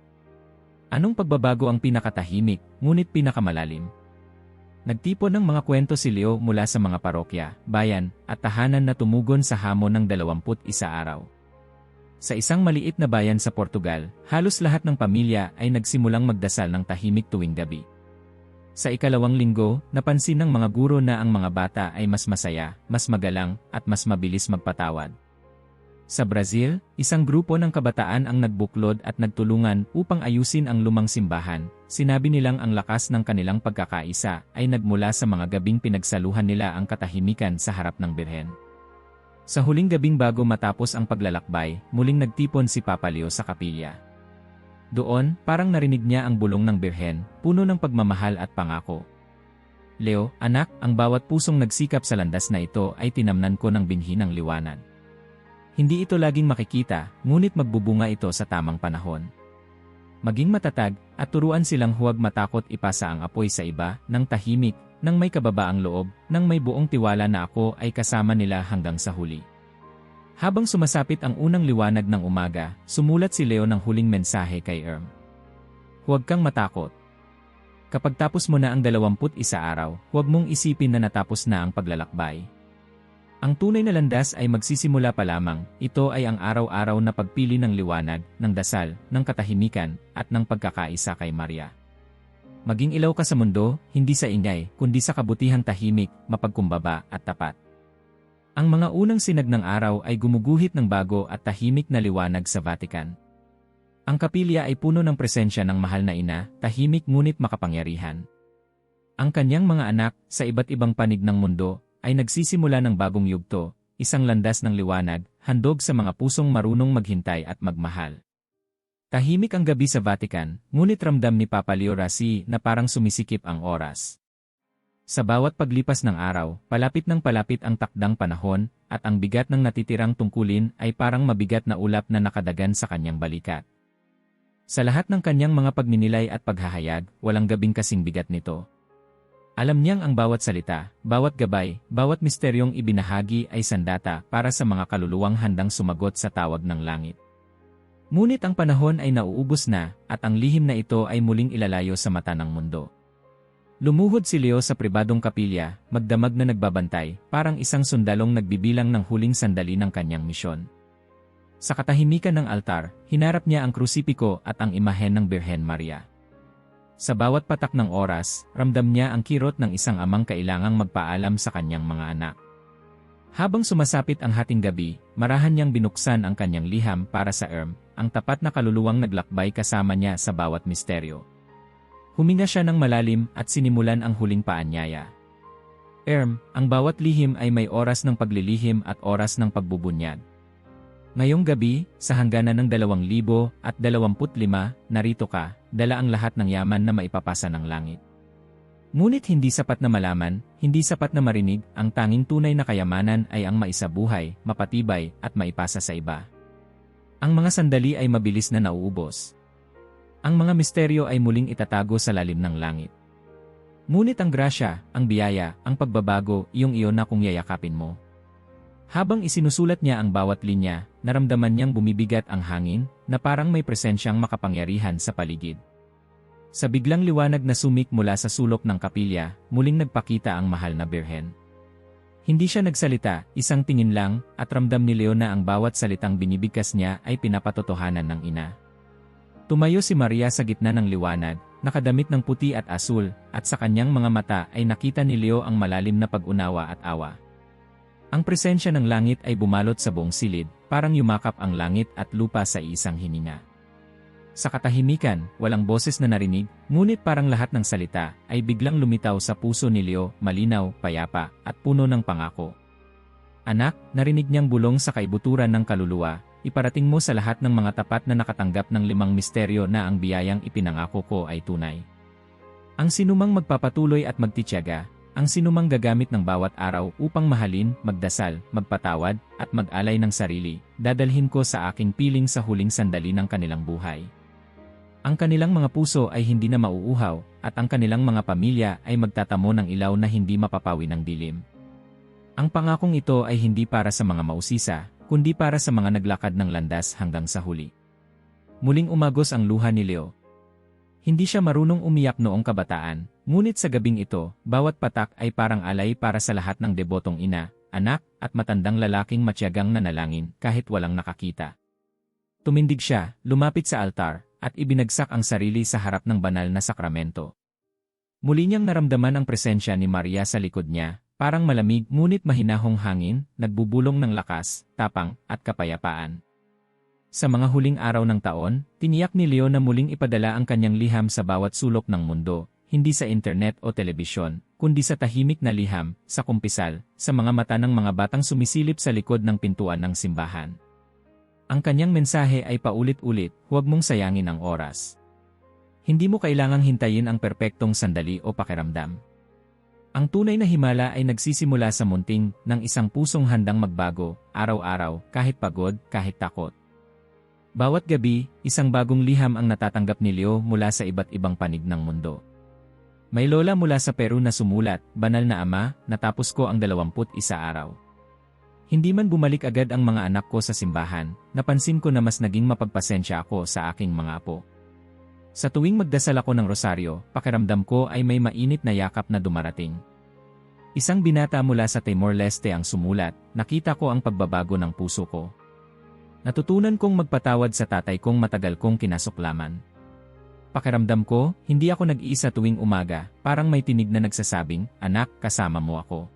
Anong pagbabago ang pinakatahimik, ngunit pinakamalalim? Nagtipon ng mga kwento si Leo mula sa mga parokya, bayan, at tahanan na tumugon sa hamon ng 21 araw. Sa isang maliit na bayan sa Portugal, halos lahat ng pamilya ay nagsimulang magdasal ng tahimik tuwing gabi. Sa ikalawang linggo, napansin ng mga guro na ang mga bata ay mas masaya, mas magalang, at mas mabilis magpatawad. Sa Brazil, isang grupo ng kabataan ang nagbuklod at nagtulungan upang ayusin ang lumang simbahan. Sinabi nilang ang lakas ng kanilang pagkakaisa ay nagmula sa mga gabing pinagsaluhan nila ang katahimikan sa harap ng Birhen. Sa huling gabing bago matapos ang paglalakbay, muling nagtipon si Papa Leo sa kapilya. Doon, parang narinig niya ang bulong ng Birhen, puno ng pagmamahal at pangako. Leo, anak, ang bawat pusong nagsikap sa landas na ito ay tinamnan ko ng binhi ng liwanag. Hindi ito laging makikita, ngunit magbubunga ito sa tamang panahon. Maging matatag, at turuan silang huwag matakot ipasa ang apoy sa iba, ng tahimik, nang may kababaang loob, nang may buong tiwala na ako ay kasama nila hanggang sa huli. Habang sumasapit ang unang liwanag ng umaga, sumulat si Leo ng huling mensahe kay Erm. Huwag kang matakot. Kapag tapos mo na ang 21 araw, huwag mong isipin na natapos na ang paglalakbay. Ang tunay na landas ay magsisimula pa lamang, ito ay ang araw-araw na pagpili ng liwanag, ng dasal, ng katahimikan, at ng pagkakaisa kay Maria. Maging ilaw ka sa mundo, hindi sa ingay, kundi sa kabutihang tahimik, mapagkumbaba, at tapat. Ang mga unang sinag ng araw ay gumuguhit ng bago at tahimik na liwanag sa Vatican. Ang kapilya ay puno ng presensya ng mahal na ina, tahimik ngunit makapangyarihan. Ang kanyang mga anak, sa iba't ibang panig ng mundo, ay nagsisimula ng bagong yugto, isang landas ng liwanag, handog sa mga pusong marunong maghintay at magmahal. Tahimik ang gabi sa Vatican, ngunit ramdam ni Papa Leo XVI na parang sumisikip ang oras. Sa bawat paglipas ng araw, palapit ang takdang panahon, at ang bigat ng natitirang tungkulin ay parang mabigat na ulap na nakadagan sa kanyang balikat. Sa lahat ng kanyang mga pagninilay at paghahayag, walang gabing kasing bigat nito. Alam niyang ang bawat salita, bawat gabay, bawat misteryong ibinahagi ay sandata para sa mga kaluluwang handang sumagot sa tawag ng langit. Ngunit ang panahon ay nauubos na, at ang lihim na ito ay muling ilalayo sa mata ng mundo. Lumuhod si Leo sa pribadong kapilya, magdamag na nagbabantay, parang isang sundalong nagbibilang ng huling sandali ng kanyang misyon. Sa katahimikan ng altar, hinarap niya ang krusipiko at ang imahen ng Birhen Maria. Sa bawat patak ng oras, ramdam niya ang kirot ng isang amang kailangang magpaalam sa kanyang mga anak. Habang sumasapit ang hating gabi, marahan niyang binuksan ang kanyang liham para sa ang tapat na kaluluwang naglakbay kasama niya sa bawat misteryo. Huminga siya ng malalim at sinimulan ang huling paanyaya. Ang bawat lihim ay may oras ng paglilihim at oras ng pagbubunyag. Ngayong gabi, sa hangganan ng 2025, narito ka, dala ang lahat ng yaman na maipapasa ng langit. Ngunit hindi sapat na malaman, hindi sapat na marinig, ang tanging tunay na kayamanan ay ang maisabuhay, mapatibay, at maipasa sa iba. Ang mga sandali ay mabilis na nauubos. Ang mga misteryo ay muling itatago sa lalim ng langit. Ngunit ang grasya, ang biyaya, ang pagbabago, iyong iyon na kung yayakapin mo. Habang isinusulat niya ang bawat linya, naramdaman niyang bumibigat ang hangin, na parang may presensyang makapangyarihan sa paligid. Sa biglang liwanag na sumik mula sa sulok ng kapilya, muling nagpakita ang mahal na Birhen. Hindi siya nagsalita, isang tingin lang, at ramdam ni Leo na ang bawat salitang binibigkas niya ay pinapatotohanan ng ina. Tumayo si Maria sa gitna ng liwanag, nakadamit ng puti at asul, at sa kanyang mga mata ay nakita ni Leo ang malalim na pag-unawa at awa. Ang presensya ng langit ay bumalot sa buong silid, parang yumakap ang langit at lupa sa isang hininga. Sa katahimikan, walang boses na narinig, ngunit parang lahat ng salita ay biglang lumitaw sa puso ni Leo, malinaw, payapa, at puno ng pangako. Anak, narinig niyang bulong sa kaibuturan ng kaluluwa, iparating mo sa lahat ng mga tapat na nakatanggap ng 5 misteryo na ang biyayang ipinangako ko ay tunay. Ang sinumang magpapatuloy at magtitiyaga, ang sinumang gagamit ng bawat araw upang mahalin, magdasal, magpatawad, at mag-alay ng sarili, dadalhin ko sa aking piling sa huling sandali ng kanilang buhay. Ang kanilang mga puso ay hindi na mauuhaw, at ang kanilang mga pamilya ay magtatamo ng ilaw na hindi mapapawi ng dilim. Ang pangakong ito ay hindi para sa mga mausisa, kundi para sa mga naglakad ng landas hanggang sa huli. Muling umagos ang luha ni Leo. Hindi siya marunong umiyak noong kabataan, ngunit sa gabing ito, bawat patak ay parang alay para sa lahat ng debotong ina, anak, at matandang lalaking matyagang nanalangin kahit walang nakakita. Tumindig siya, lumapit sa altar, at ibinagsak ang sarili sa harap ng banal na sakramento. Muli niyang naramdaman ang presensya ni Maria sa likod niya, parang malamig ngunit mahinahong hangin, nagbubulong ng lakas, tapang, at kapayapaan. Sa mga huling araw ng taon, tiniyak ni Leo na muling ipadala ang kanyang liham sa bawat sulok ng mundo, hindi sa internet o telebisyon, kundi sa tahimik na liham, sa kumpisal, sa mga mata ng mga batang sumisilip sa likod ng pintuan ng simbahan. Ang kanyang mensahe ay paulit-ulit, huwag mong sayangin ang oras. Hindi mo kailangang hintayin ang perpektong sandali o pakiramdam. Ang tunay na himala ay nagsisimula sa munting ng isang pusong handang magbago, araw-araw, kahit pagod, kahit takot. Bawat gabi, isang bagong liham ang natatanggap ni Leo mula sa iba't ibang panig ng mundo. May lola mula sa Peru na sumulat, "Banal na ama, natapos ko ang 21 araw. Hindi man bumalik agad ang mga anak ko sa simbahan, napansin ko na mas naging mapagpasensya ako sa aking mga apo. Sa tuwing magdasal ako ng rosaryo, pakiramdam ko ay may mainit na yakap na dumarating." Isang binata mula sa Timor-Leste ang sumulat, "Nakita ko ang pagbabago ng puso ko. Natutunan kong magpatawad sa tatay kong matagal kong kinasuklaman. Pakiramdam ko, hindi ako nag-iisa tuwing umaga, parang may tinig na nagsasabing, 'Anak, kasama mo ako.'"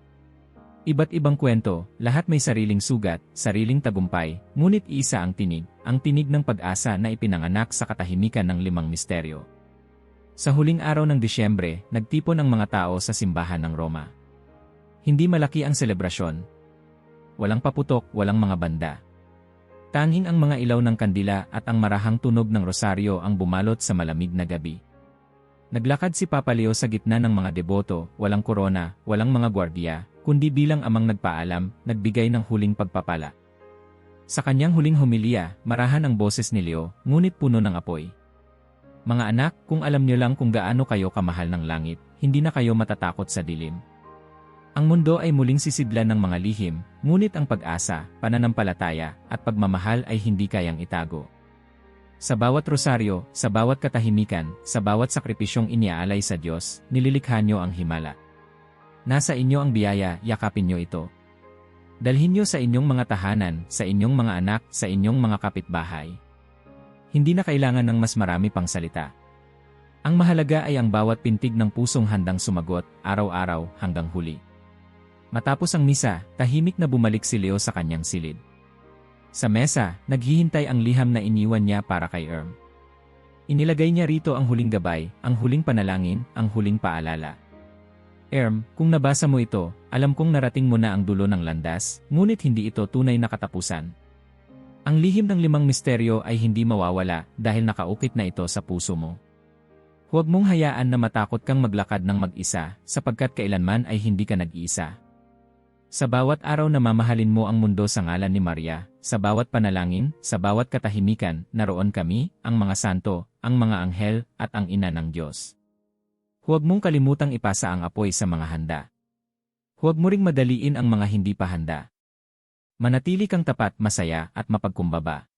Iba't ibang kwento, lahat may sariling sugat, sariling tagumpay, ngunit iisa ang tinig ng pag-asa na ipinanganak sa katahimikan ng 5 misteryo. Sa huling araw ng Disyembre, nagtipon ang mga tao sa simbahan ng Roma. Hindi malaki ang selebrasyon. Walang paputok, walang mga banda. Tanging ang mga ilaw ng kandila at ang marahang tunog ng rosaryo ang bumalot sa malamig na gabi. Naglakad si Papa Leo sa gitna ng mga deboto, walang korona, walang mga gwardiya, kundi bilang amang nagpaalam, nagbigay ng huling pagpapala. Sa kanyang huling homilya, marahan ang boses ni Leo, ngunit puno ng apoy. Mga anak, kung alam niyo lang kung gaano kayo kamahal ng langit, hindi na kayo matatakot sa dilim. Ang mundo ay muling sisidlan ng mga lihim, ngunit ang pag-asa, pananampalataya, at pagmamahal ay hindi kayang itago. Sa bawat rosaryo, sa bawat katahimikan, sa bawat sakripisyong iniaalay sa Diyos, nililikha niyo ang himala. Nasa inyo ang biyaya, yakapin niyo ito. Dalhin niyo sa inyong mga tahanan, sa inyong mga anak, sa inyong mga kapitbahay. Hindi na kailangan ng mas marami pang salita. Ang mahalaga ay ang bawat pintig ng pusong handang sumagot, araw-araw, hanggang huli. Matapos ang misa, tahimik na bumalik si Leo sa kanyang silid. Sa mesa, naghihintay ang liham na iniwan niya para kay Erm. Inilagay niya rito ang huling gabay, ang huling panalangin, ang huling paalala. Erm, kung nabasa mo ito, alam kong narating mo na ang dulo ng landas, ngunit hindi ito tunay na katapusan. Ang lihim ng 5 misteryo ay hindi mawawala dahil nakaukit na ito sa puso mo. Huwag mong hayaan na matakot kang maglakad ng mag-isa, sapagkat kailanman ay hindi ka nag-iisa. Sa bawat araw na mamahalin mo ang mundo sa ngalan ni Maria, sa bawat panalangin, sa bawat katahimikan, naroon kami, ang mga santo, ang mga anghel, at ang ina ng Diyos. Huwag mong kalimutang ipasa ang apoy sa mga handa. Huwag mo ring madaliin ang mga hindi pa handa. Manatili kang tapat, masaya, at mapagkumbaba.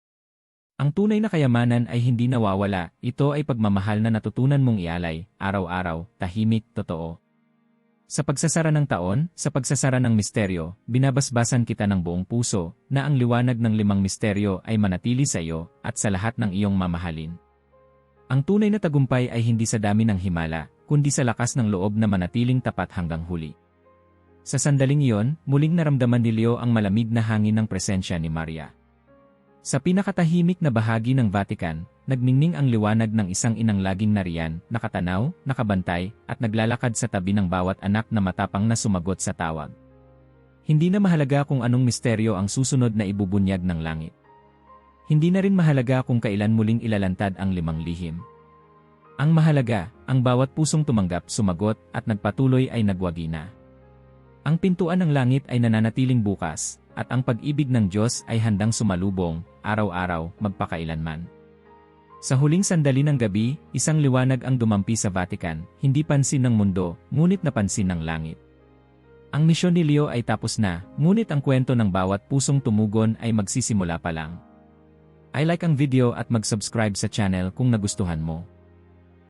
Ang tunay na kayamanan ay hindi nawawala, ito ay pagmamahal na natutunan mong ialay, araw-araw, tahimik, totoo. Sa pagsasara ng taon, sa pagsasara ng misteryo, binabasbasan kita ng buong puso, na ang liwanag ng 5 misteryo ay manatili sa iyo, at sa lahat ng iyong mamahalin. Ang tunay na tagumpay ay hindi sa dami ng himala, kundi sa lakas ng loob na manatiling tapat hanggang huli. Sa sandaling iyon, muling naramdaman ni Leo ang malamig na hangin ng presensya ni Maria. Sa pinakatahimik na bahagi ng Vatican, nagningning ang liwanag ng isang inang laging nariyan, nakatanaw, nakabantay, at naglalakad sa tabi ng bawat anak na matapang na sumagot sa tawag. Hindi na mahalaga kung anong misteryo ang susunod na ibubunyag ng langit. Hindi na rin mahalaga kung kailan muling ilalantad ang 5 lihim. Ang mahalaga, ang bawat pusong tumanggap, sumagot, at nagpatuloy ay nagwagi na. Ang pintuan ng langit ay nananatiling bukas, at ang pag-ibig ng Diyos ay handang sumalubong, araw-araw, magpakailanman. Sa huling sandali ng gabi, isang liwanag ang dumampi sa Vatican, hindi pansin ng mundo, ngunit napansin ng langit. Ang misyon ni Leo ay tapos na, ngunit ang kwento ng bawat pusong tumugon ay magsisimula pa lang. I like ang video at mag-subscribe sa channel kung nagustuhan mo.